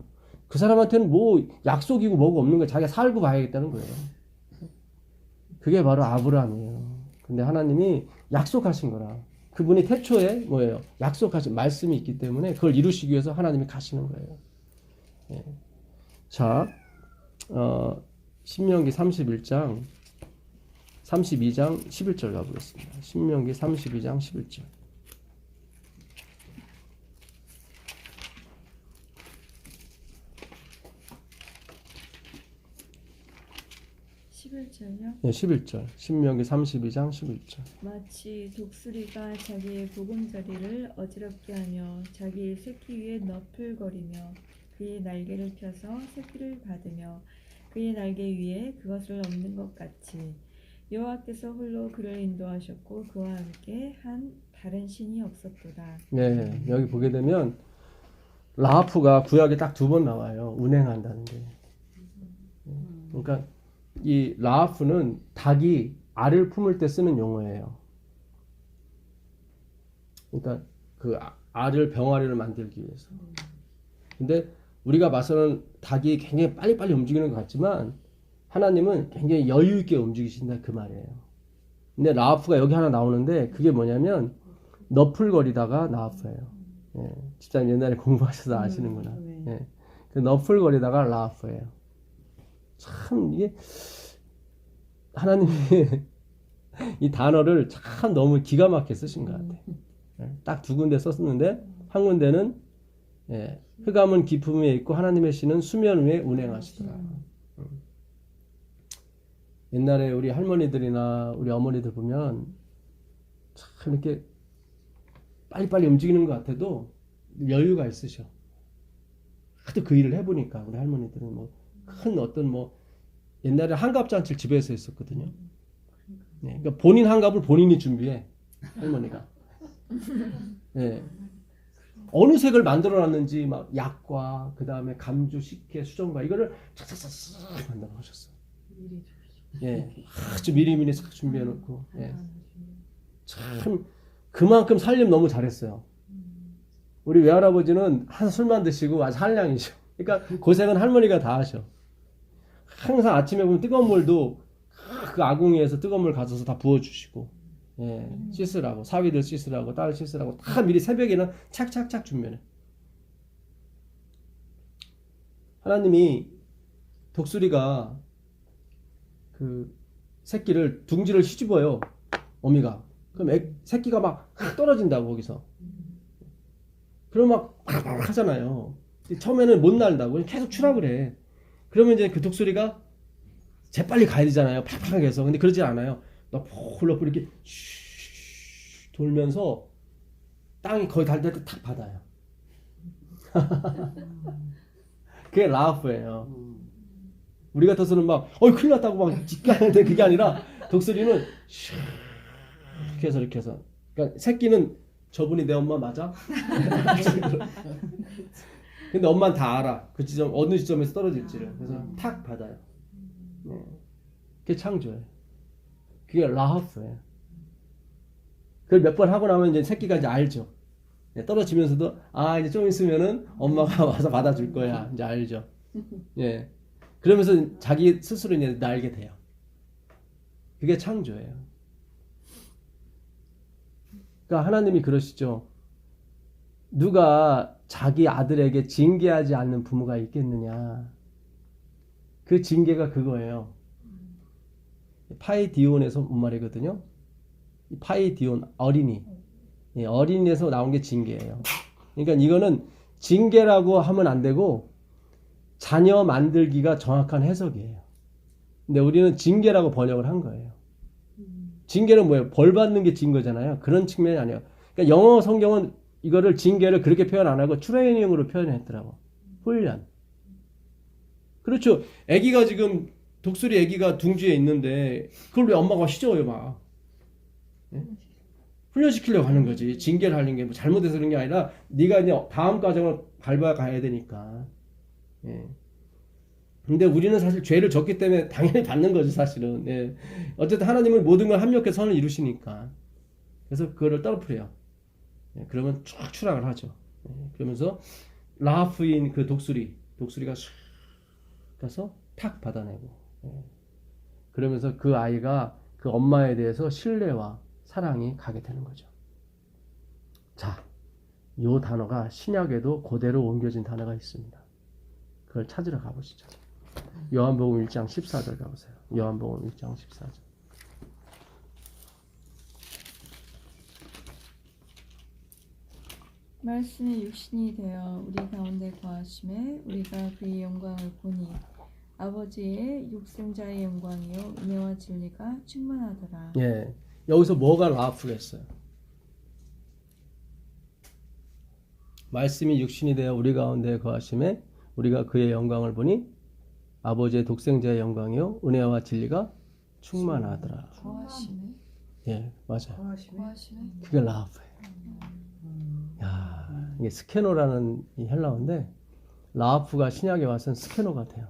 그 사람한테는 뭐 약속이고 뭐가 없는 거예요. 자기가 살고 봐야겠다는 거예요. 그게 바로 아브라함이에요. 근데 하나님이 약속하신 거라. 그분이 태초에 뭐예요? 약속하신 말씀이 있기 때문에 그걸 이루시기 위해서 하나님이 가시는 거예요. 예. 자, 신명기 31장 32장 11절 가보겠습니다. 신명기 32장 11절. 11절요? 네, 11절. 신명기 32장 11절. 마치 독수리가 자기의 보금자리를 어지럽게 하며 자기의 새끼 위에 너풀거리며 그의 날개를 펴서 새끼를 받으며 그의 날개 위에 그것을 엎는 것 같이 여호와께서 홀로 그를 인도하셨고 그와 함께 한 다른 신이 없었도다. 네, 여기 보게 되면 라하프가 구약에 딱 2번 나와요. 운행한다는 게. 그러니까 이 라하프는 닭이 알을 품을 때 쓰는 용어예요. 그러니까 그 알을 병아리를 만들기 위해서. 근데 우리가 봐서는 닭이 굉장히 빨리빨리 움직이는 것 같지만 하나님은 굉장히 여유 있게 움직이신다 그 말이에요. 근데 라하프가 여기 하나 나오는데 그게 뭐냐면 너풀거리다가 라하프예요. 예, 집사님 옛날에 공부하셔서 아시는구나. 네. 예, 그 너풀거리다가 라하프예요. 참 이게 하나님이 이 단어를 참 너무 기가 막히게 쓰신 것 같아요. 딱 2군데 썼는데 한 군데는 흑암은 깊음 위에 있고 하나님의 신은 수면 위에 운행하시더라. 옛날에 우리 할머니들이나 우리 어머니들 보면 참 이렇게 빨리빨리 움직이는 것 같아도 여유가 있으셔. 하도 그 일을 해보니까 우리 할머니들은 뭐 큰 어떤 뭐 옛날에 한갑잔치를 집에서 했었거든요. 네, 그러니까 본인 한갑을 본인이 준비해 할머니가. 네. 어느 색을 만들어놨는지 막 약과 그 다음에 감주, 식혜, 수정과 이거를 착착착착 만들어 놓으셨어요. 예, 아주 미리미리 싹 준비해놓고. 예. 참 그만큼 살림 너무 잘했어요. 우리 외할아버지는 한 술만 드시고 아주 한량이죠. 그러니까 고생은 할머니가 다 하셔. 항상 아침에 보면 뜨거운 물도 그 아궁이에서 뜨거운 물 가져서 다 부어주시고, 예, 씻으라고, 사위들 씻으라고, 딸 씻으라고 다 미리 새벽에는 착착착 준비해. 하나님이 독수리가 그 새끼를 둥지를 휘집어요. 어미가. 그럼 새끼가 막 떨어진다고 거기서. 그럼 막 하잖아요. 처음에는 못 날다고 계속 추락을 해. 그러면 이제 그 독수리가 재빨리 가야 되잖아요. 팍팍하게 해서. 근데 그러지 않아요. 너풀너풀 이렇게 돌면서 땅이 거의 닿을 때 탁 받아요. 그게 라하프예요. 우리 같아서는 막 큰일 났다고 막 짓가는데 그게 아니라 독수리는 이렇게 해서 그러니까 새끼는 저분이 내 엄마 맞아? 근데 엄마는 다 알아. 그 지점 어느 지점에서 떨어질지를. 그래서 탁 받아요. 네. 그게 창조예요. 그게 라하프예요. 그걸 몇 번 하고 나면 이제 새끼가 이제 알죠. 네, 떨어지면서도 이제 좀 있으면은 엄마가 와서 받아줄 거야. 이제 알죠. 예. 그러면서 자기 스스로 이제 날게 돼요. 그게 창조예요. 그러니까 하나님이 그러시죠. 누가 자기 아들에게 징계하지 않는 부모가 있겠느냐. 그 징계가 그거예요. 파이디온에서 온 말이거든요. 파이디온, 어린이. 어린이에서 나온 게 징계예요. 그러니까 이거는 징계라고 하면 안 되고 자녀 만들기가 정확한 해석이에요. 근데 우리는 징계라고 번역을 한 거예요. 징계는 뭐예요? 벌 받는 게 징거잖아요. 그런 측면이 아니에요. 그러니까 영어 성경은 이거를 징계를 그렇게 표현 안 하고 트레이닝으로 표현했더라고. 훈련. 그렇죠. 아기가 지금 독수리 아기가 둥지에 있는데 그걸 왜 엄마가 휘저어요 막. 예? 훈련시키려고 하는 거지. 징계를 하는 게 뭐 잘못해서 그런 게 아니라 네가 이제 다음 과정을 밟아가야 되니까. 예. 근데 우리는 사실 죄를 졌기 때문에 당연히 받는 거죠 사실은. 예. 어쨌든 하나님은 모든 걸 합력해서 선을 이루시니까. 그래서 그거를 떨어뜨려요. 예. 그러면 쭉 추락을 하죠. 예. 그러면서 라하프인 그 독수리가 쑥 가서 탁 받아내고. 예. 그러면서 그 아이가 그 엄마에 대해서 신뢰와 사랑이 가게 되는 거죠. 자, 요 단어가 신약에도 그대로 옮겨진 단어가 있습니다. 그걸 찾으러 가보시죠. 요한복음 1장 14절 가보세요. 요한복음 1장 14절. 말씀이 육신이 되어 우리 가운데 거하심에 우리가 그의 영광을 보니 아버지의 육생자의 영광이요 은혜와 진리가 충만하더라. 예, 여기서 뭐가 라프겠어요? 말씀이 육신이 되어 우리 가운데 거하심에 우리가 그의 영광을 보니 아버지의 독생자의 영광이요 은혜와 진리가 충만하더라. 거하시네. 예, 맞아요. 거하시네. 그게 라프예요. 야, 이게 스케노라는 이 헬라어인데 라프가 신약에 와서는 스케노가 돼요.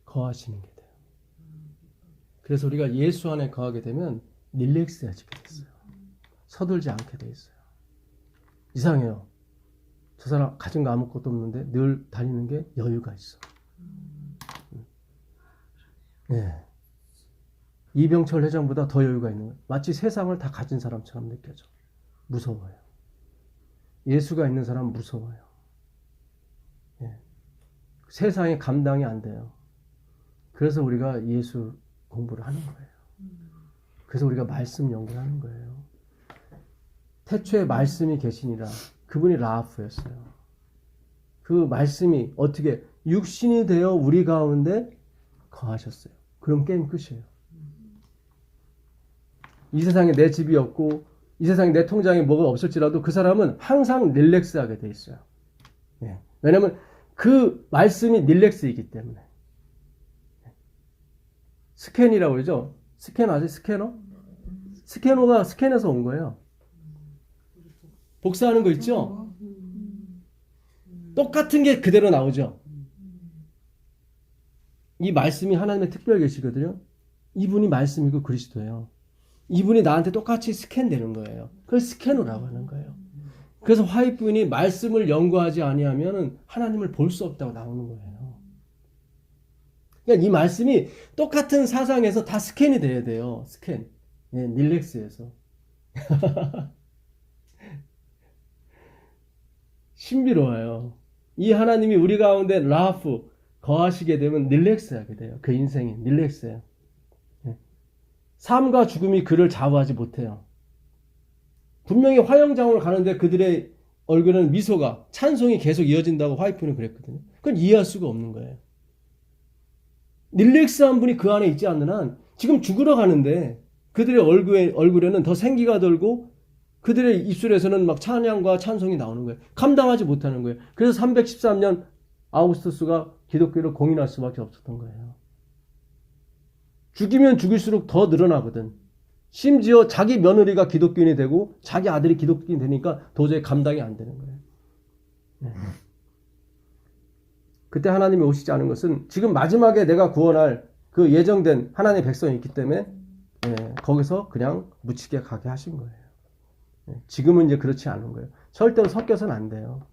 거하시는 게 돼요. 그래서 우리가 예수 안에 거하게 되면 릴렉스해지게 됐어요. 서둘지 않게 돼 있어요. 이상해요. 저 사람 가진 거 아무것도 없는데 늘 다니는 게 여유가 있어. 예. 이병철 회장보다 더 여유가 있는 거예요. 마치 세상을 다 가진 사람처럼 느껴져. 무서워요. 예수가 있는 사람은 무서워요. 예. 세상에 감당이 안 돼요. 그래서 우리가 예수 공부를 하는 거예요. 그래서 우리가 말씀 연구를 하는 거예요. 태초에 말씀이 계시니라. 그분이 라하프였어요. 그 말씀이 어떻게 육신이 되어 우리 가운데 거하셨어요. 그럼 게임 끝이에요. 이 세상에 내 집이 없고 이 세상에 내 통장에 뭐가 없을지라도 그 사람은 항상 릴렉스하게 돼 있어요. 예. 왜냐하면 그 말씀이 릴렉스이기 때문에. 스캔이라고 그러죠. 스캔 아세요? 스캐너? 스캐너가 스캔에서 온 거예요. 복사하는 거 있죠? 똑같은 게 그대로 나오죠. 이 말씀이 하나님의 특별 계시거든요. 이분이 말씀이고 그리스도예요. 이분이 나한테 똑같이 스캔되는 거예요. 그걸 스캐너라고 하는 거예요. 그래서 화이트분이 말씀을 연구하지 아니하면 하나님을 볼 수 없다고 나오는 거예요. 그러니까 이 말씀이 똑같은 사상에서 다 스캔이 돼야 돼요. 스캔. 예, 릴렉스에서. 신비로워요. 이 하나님이 우리 가운데 라프 거하시게 되면 릴렉스하게 돼요. 그 인생이 릴렉스해요. 예. 삶과 죽음이 그를 좌우하지 못해요. 분명히 화영장으로 가는데 그들의 얼굴은 미소가 찬송이 계속 이어진다고 화이프는 그랬거든요. 그건 이해할 수가 없는 거예요. 릴렉스한 분이 그 안에 있지 않는 한 지금 죽으러 가는데 그들의 얼굴에는 더 생기가 돌고 그들의 입술에서는 막 찬양과 찬송이 나오는 거예요. 감당하지 못하는 거예요. 그래서 313년 아우구스투스가 기독교를 공인할 수밖에 없었던 거예요. 죽이면 죽일수록 더 늘어나거든. 심지어 자기 며느리가 기독교인이 되고 자기 아들이 기독교인이 되니까 도저히 감당이 안 되는 거예요. 네. 그때 하나님이 오시지 않은 것은 지금 마지막에 내가 구원할 그 예정된 하나님의 백성이 있기 때문에 거기서 그냥 묻히게 가게 하신 거예요. 지금은 이제 그렇지 않은 거예요. 절대로 섞여서는 안 돼요.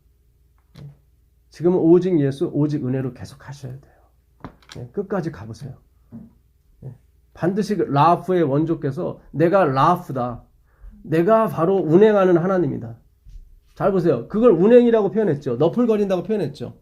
지금은 오직 예수, 오직 은혜로 계속 하셔야 돼요. 끝까지 가보세요. 반드시 라프의 원조께서 내가 라프다. 내가 바로 운행하는 하나님이다. 잘 보세요. 그걸 운행이라고 표현했죠. 너풀거린다고 표현했죠.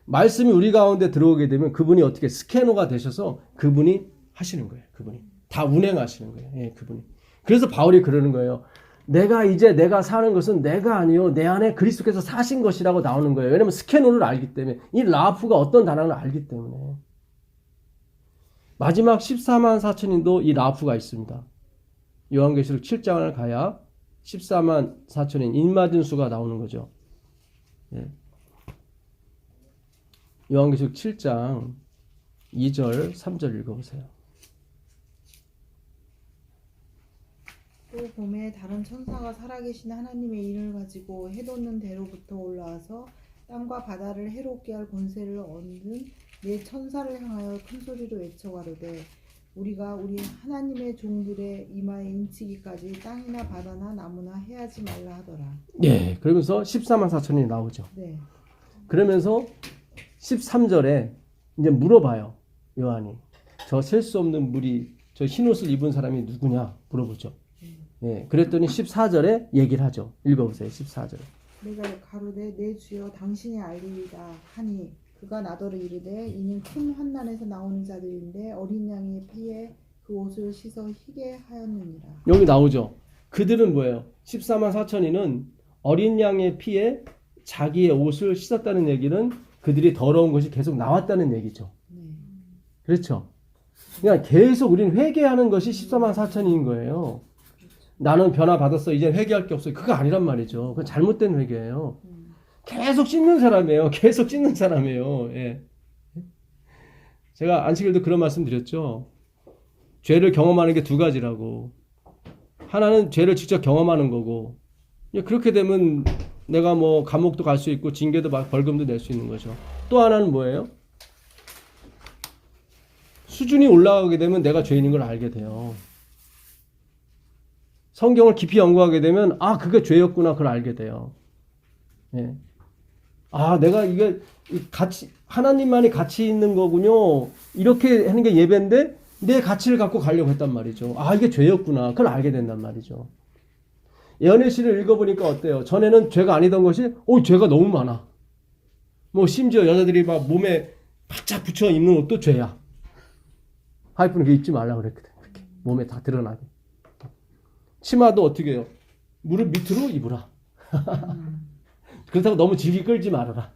말씀이 우리 가운데 들어오게 되면 그분이 어떻게 스캐너가 되셔서 그분이 하시는 거예요. 그분이. 다 운행하시는 거예요. 예, 그분이. 그래서 바울이 그러는 거예요. 내가 사는 것은 내가 아니요 내 안에 그리스도께서 사신 것이라고 나오는 거예요. 왜냐하면 스캐너를 알기 때문에 이 라프가 어떤 단어를 알기 때문에. 마지막 14만 4천인도 이 라프가 있습니다. 요한계시록 7장을 가야 14만 4천인 인맞은 수가 나오는 거죠. 예. 요한계시록 7장 2절 3절 읽어보세요. 또 봄에 다른 천사가 살아계신 하나님의 일을 가지고 해돋는 대로부터 올라와서 땅과 바다를 해롭게 할 권세를 얻는 네 천사를 향하여 큰 소리로 외쳐 가로되 우리가 우리 하나님의 종들의 이마에 인치기까지 땅이나 바다나 나무나 해하지 말라 하더라. 네, 그러면서 14만 4천이 나오죠. 네. 그러면서 13절에 이제 물어봐요. 요한이. 저 셀 수 없는 무리, 저 흰옷을 입은 사람이 누구냐 물어보죠. 예, 그랬더니 14절에 얘기를 하죠. 읽어보세요. 14절. 내가 가로되 내 주여 당신이 알리리다 하니 그가 나더러 이르되 이는 큰 환난에서 나오는 자들인데 어린 양의 피에 그 옷을 씻어 희게 하였느니라. 여기 나오죠. 그들은 뭐예요? 14만 4천이는 어린 양의 피에 자기의 옷을 씻었다는 얘기는 그들이 더러운 것이 계속 나왔다는 얘기죠. 네. 그렇죠. 그러니까 계속 우리는 회개하는 것이 14만 4천인 거예요. 나는 변화받았어. 이제 회개할 게 없어. 그거 아니란 말이죠. 그건 잘못된 회개예요. 계속 씻는 사람이에요. 계속 씻는 사람이에요. 예. 제가 안식일도 그런 말씀 드렸죠. 죄를 경험하는 게 두 가지라고. 하나는 죄를 직접 경험하는 거고, 그렇게 되면 내가 뭐 감옥도 갈 수 있고 징계도 벌금도 낼 수 있는 거죠. 또 하나는 뭐예요? 수준이 올라가게 되면 내가 죄인인 걸 알게 돼요. 성경을 깊이 연구하게 되면 아 그게 죄였구나 그걸 알게 돼요. 예. 아 내가 이게 가치 하나님만이 가치 있는 거군요. 이렇게 하는 게 예배인데 내 가치를 갖고 가려고 했단 말이죠. 아 이게 죄였구나 그걸 알게 된단 말이죠. 예언의 읽어보니까 어때요? 전에는 죄가 아니던 것이 죄가 너무 많아. 뭐 심지어 여자들이 막 몸에 바짝 붙여 입는 옷도 죄야. 하이프는 그 입지 말라고 그랬거든. 이렇게 몸에 다 드러나게. 치마도 어떻게 해요? 무릎 밑으로 입으라. 그렇다고 너무 질기 끌지 말아라.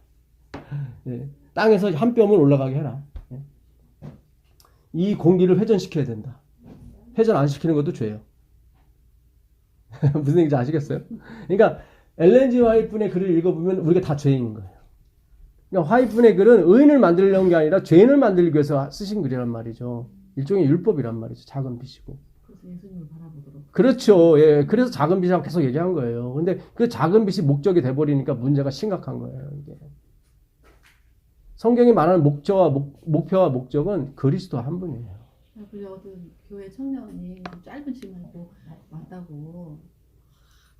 예. 땅에서 한 뼘을 올라가게 해라. 예. 이 공기를 회전시켜야 된다. 회전 안 시키는 것도 죄예요. 무슨 얘기인지 아시겠어요? 그러니까 엘렌 G 화이트의 글을 읽어보면 우리가 다 죄인인 거예요. 그러니까 화이트의 글은 의인을 만들려는 게 아니라 죄인을 만들기 위해서 쓰신 글이란 말이죠. 일종의 율법이란 말이죠. 작은 빛이고. 그래서 예수님을 바라보도록. 그렇죠. 예. 그래서 작은 빛이라고 계속 얘기한 거예요. 근데 그 작은 빛이 목적이 돼버리니까 문제가 심각한 거예요. 이게. 성경이 말하는 목표와 목적은 그리스도 한 분이에요. 그래서 어떤 교회 청년이 짧은 치마 입고 왔다고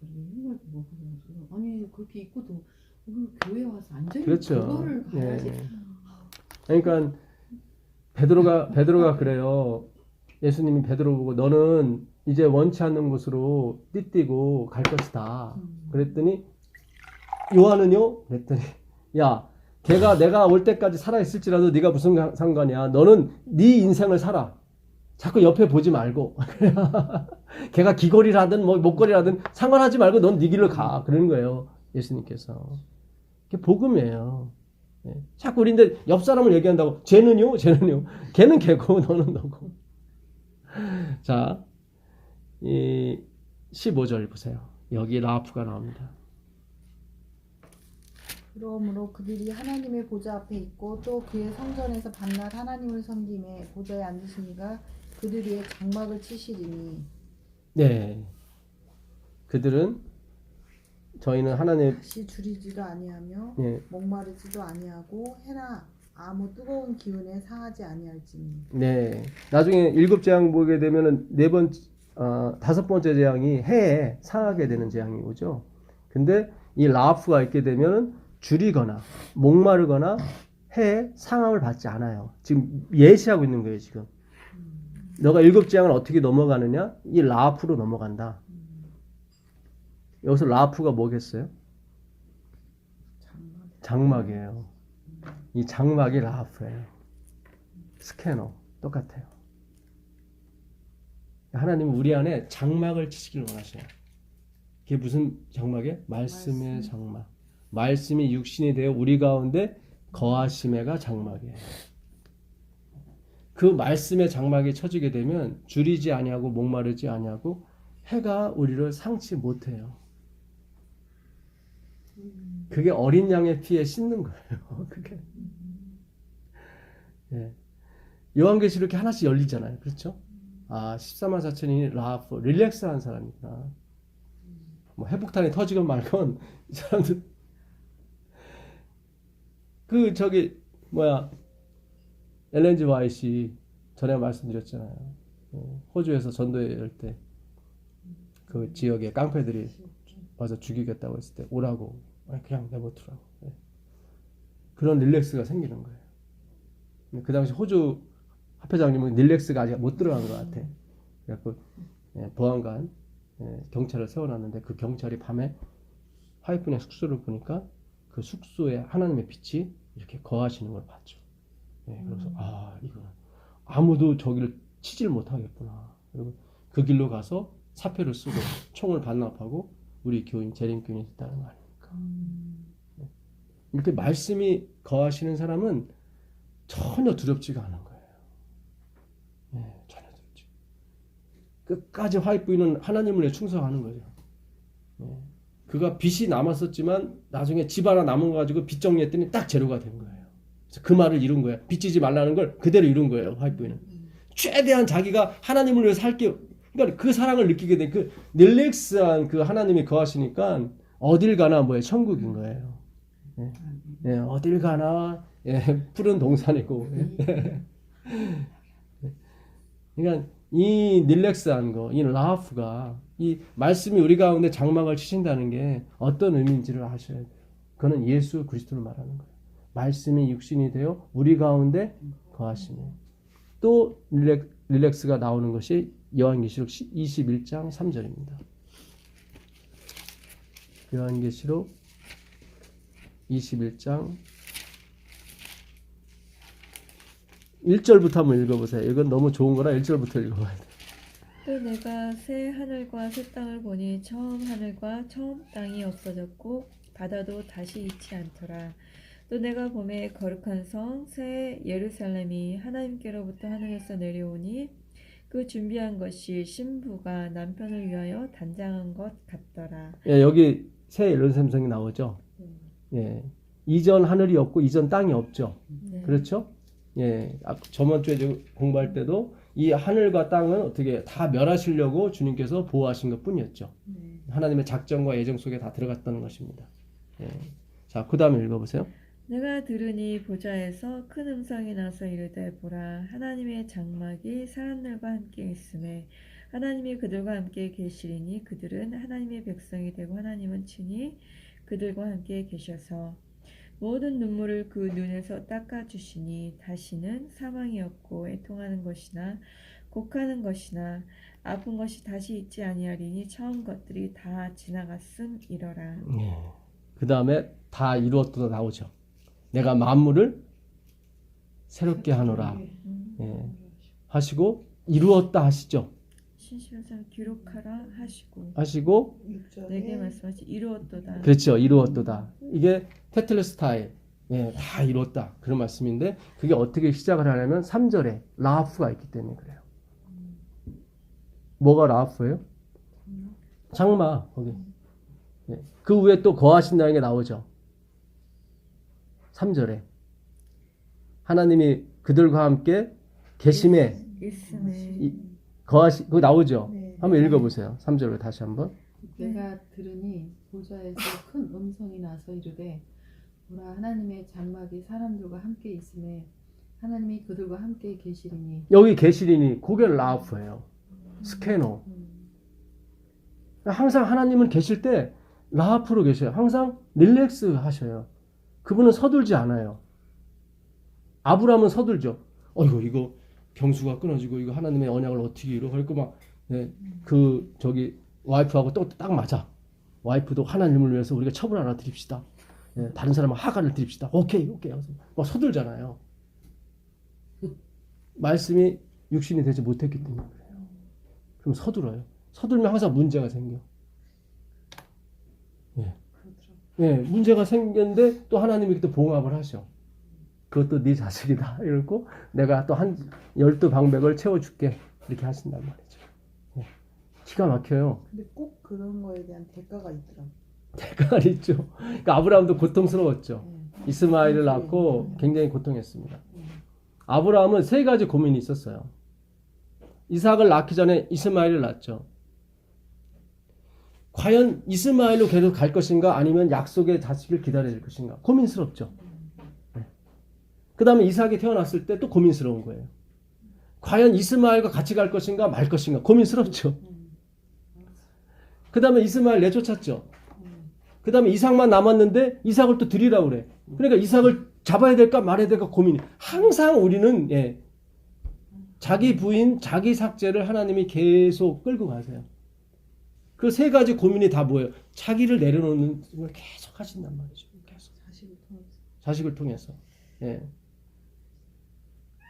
이걸 뭐 그래가지고 아니 그렇게 입고도 교회 와서 앉아있는 그렇죠. 그거를 가야지. 예. 그러니까 베드로가 그래요. 예수님이 베드로 보고 너는 이제 원치 않는 곳으로 띠띠고 갈 것이다. 그랬더니 요한은요? 그랬더니 야 걔가 내가 올 때까지 살아있을지라도 네가 무슨 상관이야. 너는 네 인생을 살아. 자꾸 옆에 보지 말고 걔가 귀걸이라든 뭐 목걸이라든 상관하지 말고 넌 네 길로 가. 그러는 거예요. 예수님께서. 그게 복음이에요. 예. 자꾸 우리인데 옆 사람을 얘기한다고 쟤는요? 걔는 걔고 너는 너고. 자, 이 15절 보세요. 여기 라프가 나옵니다. 그러므로 그들이 하나님의 보좌 앞에 있고 또 그의 성전에서 밤낮 하나님을 섬김에 보좌에 앉으시니가 그들의 장막을 치시리니. 네. 그들은 저희는 하나님 다시 줄이지도 아니하며 예. 목마르지도 아니하고 해나 아무 뜨거운 기운에 상하지 아니할지니. 네. 나중에 일곱 재앙 보게 되면은 다섯 번째 재앙이 해에 상하게 되는 재앙이 오죠. 근데 이 라프가 있게 되면은 줄이거나 목마르거나 해에 상함을 받지 않아요. 지금 예시하고 있는 거예요, 지금. 너가 일곱 재앙을 어떻게 넘어가느냐? 이 라프로 넘어간다. 여기서 라프가 뭐겠어요? 장막이에요. 이 장막이 라프예요. 스캐너 똑같아요. 하나님은 우리 안에 장막을 치시기를 원하셔요. 그게 무슨 장막이에요? 말씀의 장막. 말씀이 육신이 되어 우리 가운데 거하심에가 장막이에요. 그 말씀의 장막이 쳐지게 되면 줄이지 아니하고 목마르지 아니하고 해가 우리를 상치 못해요. 그게 어린 양의 피에 씻는 거예요. 그게. 예. 요한계시록 이렇게 하나씩 열리잖아요. 그렇죠? 아, 14만 4천이 라프, 릴렉스한 사람이구나. 뭐 회복탄이 터지건 말건 이 사람들 엘렌 G 화이트 전에 말씀드렸잖아요. 호주에서 전도회 할 때 그 지역에 깡패들이 와서 죽이겠다고 했을 때 오라고 그냥 내버려두라고. 그런 릴렉스가 생기는 거예요. 그 당시 호주 합회장님은 릴렉스가 아직 못 들어간 것 같아. 그래갖고 보안관 경찰을 세워놨는데 그 경찰이 밤에 화이트의 숙소를 보니까 그 숙소에 하나님의 빛이 이렇게 거하시는 걸 봤죠. 예, 그래서 이거는 아무도 저기를 치질 못하겠구나. 그리고 그 길로 가서 사표를 쓰고 총을 반납하고 우리 교인 재림교인이 됐다는 거 아닙니까? 이렇게 말씀이 거하시는 사람은 전혀 두렵지가 않은 거예요. 예, 전혀 두렵지. 끝까지 화이트는 하나님을 위해 충성하는 거죠. 예. 그가 빚이 남았었지만 나중에 집 하나 남은 거 가지고 빚 정리했더니 딱 제로가 된 거예요. 그래서 그 말을 이룬 거예요. 빚지지 말라는 걸 그대로 이룬 거예요. 화이트는 최대한 자기가 하나님을 위해 살게. 그러니까 그 사랑을 느끼게 된 그 릴렉스한 그 하나님이 거하시니까 어딜 가나 뭐예요? 천국인 거예요. 예. 예, 어딜 가나 푸른 동산이고. 그러니까 이 릴렉스한 거, 이 라프가 이 말씀이 우리 가운데 장막을 치신다는 게 어떤 의미인지를 아셔야 돼요. 그거는 예수 그리스도를 말하는 거예요. 말씀이 육신이 되어 우리 가운데 거하시며 또 릴렉스가 나오는 것이 요한계시록 21장 3절입니다. 요한계시록 21장 1절부터 한번 읽어보세요. 이건 너무 좋은 거라 1절부터 읽어봐야 돼요. 또 내가 새 하늘과 새 땅을 보니 처음 하늘과 처음 땅이 없어졌고 바다도 다시 있지 않더라. 또 내가 보매 거룩한 성 새 예루살렘이 하나님께로부터 하늘에서 내려오니 그 준비한 것이 신부가 남편을 위하여 단장한 것 같더라. 예, 여기 새 예루살렘 성이 나오죠. 예, 이전 하늘이 없고 이전 땅이 없죠. 네. 그렇죠? 예, 저번 주에 공부할 때도 이 하늘과 땅은 어떻게 다 멸하시려고 주님께서 보호하신 것 뿐이었죠. 하나님의 작정과 예정 속에 다 들어갔다는 것입니다. 예. 자, 그 다음에 읽어보세요. 내가 들으니 보좌에서 큰 음성이 나서 이르되 보라 하나님의 장막이 사람들과 함께 있음에 하나님이 그들과 함께 계시리니 그들은 하나님의 백성이 되고 하나님은 친히 그들과 함께 계셔서 모든 눈물을 그 눈에서 닦아주시니 다시는 사망이 없고 애통하는 것이나 곡하는 것이나 아픈 것이 다시 있지 아니하리니 처음 것들이 다 지나갔음이러라. 예. 그 다음에 다 이루었다 나오죠. 내가 만물을 새롭게 하노라. 예. 하시고 이루었다 하시죠. 신실상 기록하라 하시고 내게 말씀하시 이루었도다. 그렇죠. 이루었도다. 이게 테텔레스타이. 예, 다 이뤘다. 그런 말씀인데 그게 어떻게 시작을 하냐면 3절에 라프가 있기 때문에 그래요. 뭐가 라프예요? 장막 거기. 예. 그 위에 또 거하신다는 게 나오죠. 3절에 하나님이 그들과 함께 계심에 있음에 그거 나오죠. 네. 한번 읽어보세요. 3절로 다시 한번. 내가 들으니 보좌에서 큰 음성이 나서 이르되 보라 하나님의 장막이 사람들과 함께 있음에 하나님이 그들과 함께 계시리니 여기 계시리니 그게 라프예요. 스캐너. 항상 하나님은 계실 때 라프로 계셔요. 항상 릴렉스 하셔요. 그분은 서둘지 않아요. 아브라함은 서둘죠. 이거 경수가 끊어지고 이거 하나님의 언약을 어떻게 이루어? 그리고 막 와이프하고 또 딱 맞아. 와이프도 하나님을 위해서 우리가 첩을 하나 드립시다. 예, 다른 사람은 하가를 드립시다. 오케이. 막 서둘잖아요. 말씀이 육신이 되지 못했기 때문에 그래요. 그럼 서둘러요. 서둘면 항상 문제가 생겨. 예, 문제가 생겼는데 또 하나님이 또 봉합을 하셔. 그것도 네 자식이다. 이러고 내가 또 한 12방백을 채워줄게. 이렇게 하신단 말이죠. 예, 기가 막혀요. 근데 꼭 그런 거에 대한 대가가 있더라고. 대가가 있죠. 그러니까 아브라함도 고통스러웠죠. 이스마엘을 낳고 굉장히 고통했습니다. 아브라함은 3가지 고민이 있었어요. 이삭을 낳기 전에 이스마엘을 낳았죠. 과연 이스마엘로 계속 갈 것인가 아니면 약속의 자식을 기다려야 될 것인가 고민스럽죠. 네. 그 다음에 이삭이 태어났을 때 또 고민스러운 거예요. 과연 이스마엘과 같이 갈 것인가 말 것인가 고민스럽죠. 그 다음에 이스마엘 내쫓았죠. 그 다음에 이삭만 남았는데 이삭을 또 드리라고 그래. 그러니까 이삭을 잡아야 될까 말아야 될까 고민이. 항상 우리는 자기 부인 자기 삭제를 하나님이 계속 끌고 가세요. 그 세 가지 고민이 다 뭐예요? 자기를 내려놓는 걸 계속 하신단 말이죠. 계속. 자식을 통해서. 예.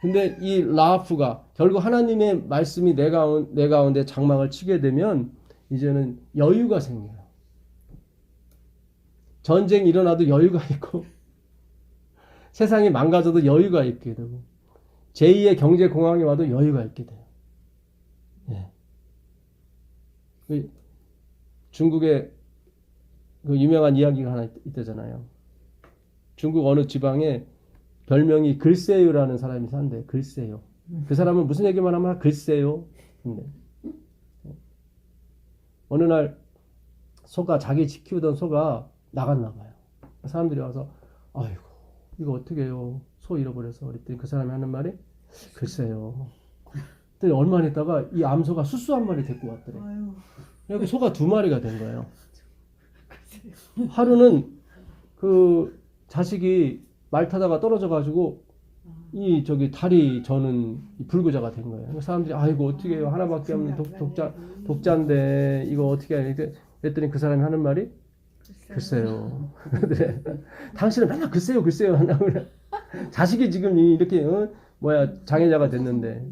근데 이 라하프가 결국 하나님의 말씀이 내 가운데 장막을 치게 되면 이제는 여유가 생겨요. 전쟁이 일어나도 여유가 있고 세상이 망가져도 여유가 있게 되고 제2의 경제 공황이 와도 여유가 있게 돼요. 예. 그 중국에 그 유명한 이야기가 하나 있다잖아요. 중국 어느 지방에 별명이 글쎄요라는 사람이 산대. 글쎄요. 그 사람은 무슨 얘기만 하면 글쎄요. 근데 어느 날 자기 키우던 소가 나갔나 봐요. 사람들이 와서 아이고 이거 어떻게 해요? 소 잃어버려서. 그랬더니 그 사람이 하는 말이 글쎄요. 그랬더니 얼마 있다가 이 암소가 수수 한 마리 데리고 왔더래. 그래서 소가 2마리가 된 거예요. 하루는 그 자식이 말 타다가 떨어져가지고 다리 저는 불구자가 된 거예요. 그래서 사람들이 아이고 어떻게 해요? 하나밖에 없는 독자인데 이거 어떻게 해야 돼? 그랬더니 그 사람이 하는 말이 글쎄요. 당신은 맨날 글쎄요 한다고 그래. 자식이 지금 이렇게 장애자가 됐는데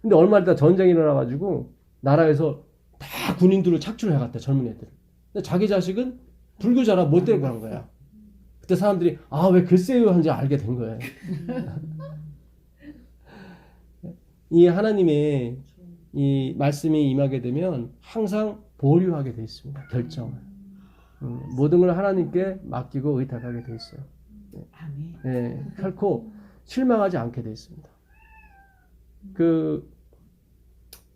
근데 얼마 있다 전쟁이 일어나가지고 나라에서 다 군인들을 착출을 해갔대 젊은 애들. 근데 자기 자식은 불구자라 못 데리고 간 거야. 그때 사람들이 왜 글쎄요 한지 알게 된 거예요. 이 하나님의 이 말씀이 임하게 되면 항상 보류하게 돼 있습니다. 결정을. 모든 걸 하나님께 맡기고 의탁하게 돼 있어요. 네, 결코 실망하지 않게 돼 있습니다. 그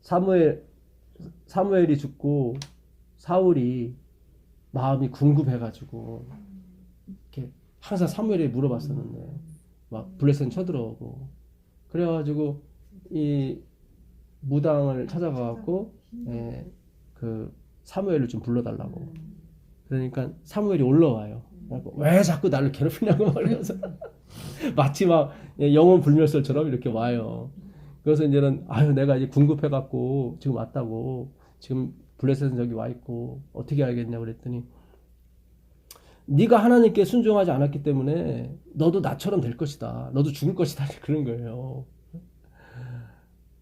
사무엘이 죽고 사울이 마음이 궁금해가지고 이렇게 항상 사무엘이 물어봤었는데 막 블레셋 쳐들어오고 그래가지고 이 무당을 찾아가갖고 그 사무엘을 좀 불러달라고. 그러니까 사무엘이 올라와요. 왜 자꾸 나를 괴롭히냐고 말해서 마치 막 영혼 불멸설처럼 이렇게 와요. 그래서 이제는 내가 이제 궁급해갖고 지금 왔다고. 지금 블레셋은 저기 와 있고 어떻게 알겠냐고 그랬더니 네가 하나님께 순종하지 않았기 때문에 너도 나처럼 될 것이다. 너도 죽을 것이다. 그런 거예요.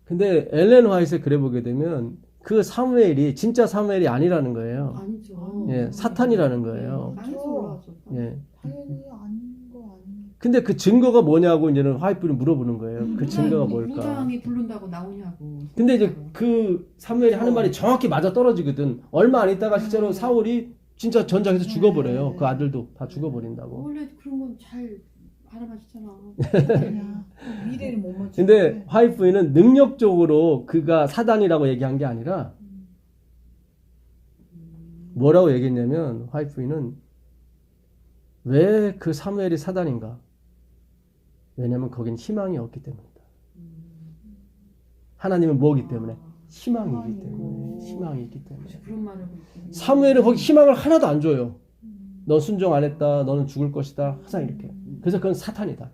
근데 엘렌 화이트에 그래 보게 되면 그 사무엘이 진짜 사무엘이 아니라는 거예요. 아니죠. 예, 사탄이라는 거예요. 땅에서 올라왔죠. 예. 당연히 아닌 거 아니에요. 근데 그 증거가 뭐냐고 이제는 화이트는 물어보는 거예요. 그 증거가 뭘까? 무당이 부른다고 나오냐고. 근데 이제 그 사무엘이 하는 말이 정확히 맞아 떨어지거든. 얼마 안 있다가 실제로 사울이 진짜 전장에서 죽어버려요. 그 아들도 다 죽어버린다고. 원래 그런 건 잘 알아맞히잖아. 미래를 못 맞추고. 근데 화이트는 능력적으로 그가 사단이라고 얘기한 게 아니라 뭐라고 얘기했냐면 화이트는 왜 그 사무엘이 사단인가? 왜냐면 거긴 희망이 없기 때문이다. 하나님은 뭐이기 때문에? 희망이기 때문에. 희망이 있기 때문에. 그런 말을 사무엘은 거기 희망을 하나도 안 줘요. 넌 순종 안 했다. 너는 죽을 것이다. 항상 이렇게. 그래서 그건 사탄이다.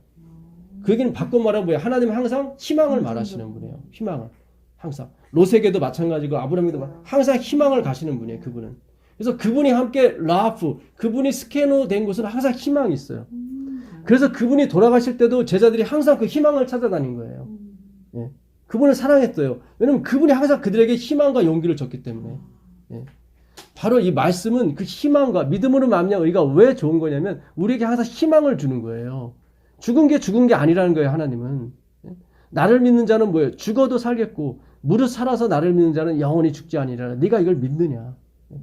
그 얘기는 바꿔 말하면 뭐예요? 하나님은 항상 희망을 말하시는 분이에요. 희망을. 항상. 로세게도 마찬가지고 아브라함에도 항상 희망을 가시는 분이에요. 그분은. 그래서 그분이 함께 라하프, 그분이 스케노 된 곳은 항상 희망이 있어요. 그래서 그분이 돌아가실 때도 제자들이 항상 그 희망을 찾아다닌 거예요. 예. 그분을 사랑했어요. 왜냐면 그분이 항상 그들에게 희망과 용기를 줬기 때문에. 예. 바로 이 말씀은 그 희망과 믿음으로 말미암아 의가 왜 좋은 거냐면 우리에게 항상 희망을 주는 거예요. 죽은 게 아니라는 거예요. 하나님은. 예. 나를 믿는 자는 뭐예요? 죽어도 살겠고 무릇 살아서 나를 믿는 자는 영원히 죽지 아니라. 네가 이걸 믿느냐. 예.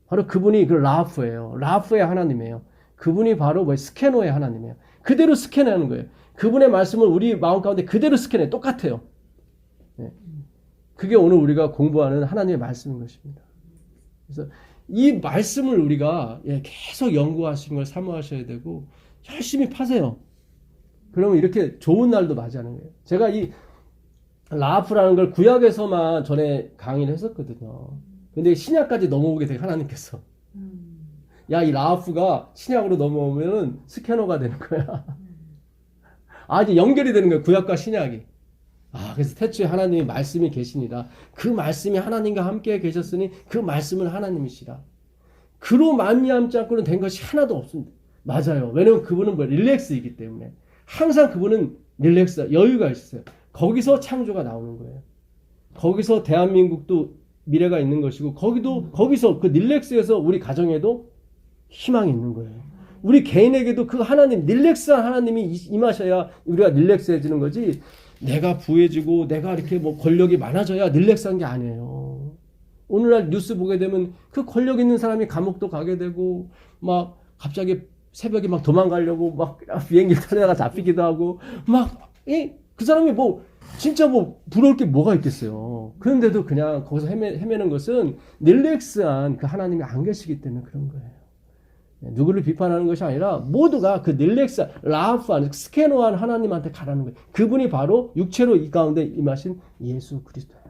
바로 그분이 그 라하프예요. 라하프의 하나님이에요. 그분이 바로 뭐 스캐너의 하나님이에요. 그대로 스캔하는 거예요. 그분의 말씀을 우리 마음 가운데 그대로 스캔해. 똑같아요. 네. 그게 오늘 우리가 공부하는 하나님의 말씀인 것입니다. 그래서 이 말씀을 우리가 계속 연구하시는 걸 사모하셔야 되고 열심히 파세요. 그러면 이렇게 좋은 날도 맞이하는 거예요. 제가 이 라하프라는 걸 구약에서만 전에 강의를 했었거든요. 근데 신약까지 넘어오게 돼요. 하나님께서. 야, 이 라하프가 신약으로 넘어오면은 스캐너가 되는 거야. 이제 연결이 되는 거야. 구약과 신약이. 그래서 태초에 하나님이 말씀이 계시니라. 그 말씀이 하나님과 함께 계셨으니 그 말씀은 하나님이시라. 그로 말미암지 않고는 된 것이 하나도 없습니다. 맞아요. 왜냐면 그분은 릴렉스이기 때문에. 항상 그분은 릴렉스, 여유가 있어요. 거기서 창조가 나오는 거예요. 거기서 대한민국도 미래가 있는 것이고, 거기서 그 릴렉스에서 우리 가정에도 희망이 있는 거예요. 우리 개인에게도 그 하나님, 릴렉스한 하나님이 임하셔야 우리가 릴렉스해지는 거지, 내가 부해지고 내가 이렇게 뭐 권력이 많아져야 릴렉스한 게 아니에요. 오늘날 뉴스 보게 되면 그 권력 있는 사람이 감옥도 가게 되고, 막 갑자기 새벽에 막 도망가려고 막 비행기 타다가 잡히기도 하고, 그 사람이 진짜 부러울 게 뭐가 있겠어요. 그런데도 그냥 거기서 헤매는 것은 릴렉스한 그 하나님이 안 계시기 때문에 그런 거예요. 누구를 비판하는 것이 아니라 모두가 그 릴렉스, 라프한, 스캐너한 하나님한테 가라는 거예요. 그분이 바로 육체로 이 가운데 임하신 예수 그리스도예요.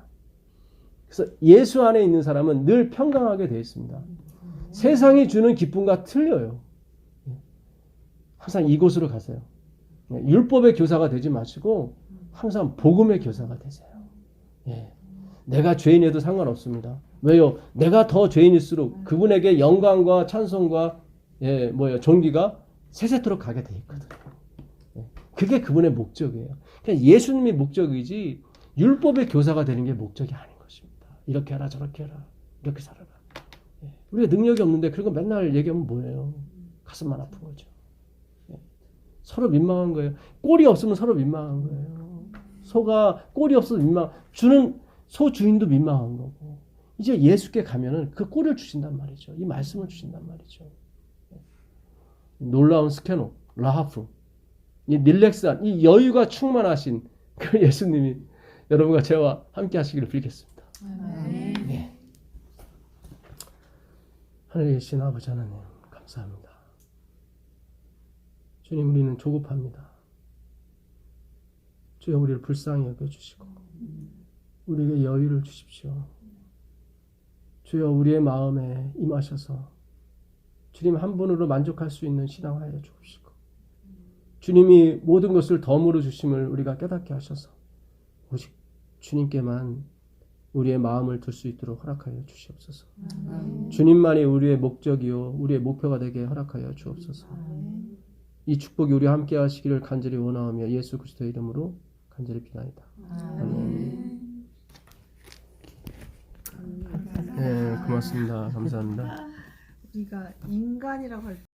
그래서 예수 안에 있는 사람은 늘 평강하게 되어 있습니다. 세상이 주는 기쁨과 틀려요. 항상 이곳으로 가세요. 율법의 교사가 되지 마시고 항상 복음의 교사가 되세요. 내가 죄인에도 상관없습니다. 왜요? 내가 더 죄인일수록 그분에게 영광과 찬송과 존귀가 세세토록 가게 돼 있거든요. 그게 그분의 목적이에요. 그냥 예수님이 목적이지 율법의 교사가 되는 게 목적이 아닌 것입니다. 이렇게 하라 저렇게 하라 이렇게 살아라. 우리가 능력이 없는데 그런 거 맨날 얘기하면 뭐예요? 가슴만 아픈 거죠. 서로 민망한 거예요. 꼴이 없으면 서로 민망한 거예요. 소가 꼴이 없어서 소 주인도 민망한 거고, 이제 예수께 가면은 그 꼴을 주신단 말이죠. 이 말씀을 주신단 말이죠. 놀라운 스캐너, 라하프, 이 릴렉스한, 이 여유가 충만하신 그 예수님이 여러분과 저와 함께 하시기를 빌겠습니다. 네. 하늘에 계신 아버지 하나님, 감사합니다. 주님, 우리는 조급합니다. 주여, 우리를 불쌍히 여겨주시고 우리에게 여유를 주십시오. 주여, 우리의 마음에 임하셔서 주님 한 분으로 만족할 수 있는 신앙하여 주시고, 주님이 모든 것을 덤으로 주심을 우리가 깨닫게 하셔서 오직 주님께만 우리의 마음을 둘 수 있도록 허락하여 주시옵소서. 주님만이 우리의 목적이요 우리의 목표가 되게 허락하여 주옵소서. 이 축복이 우리와 함께 하시기를 간절히 원하오며 예수 그리스도의 이름으로 간절히 비나이다. 아멘. 네, 고맙습니다. 감사합니다. 우리가 인간이라고 할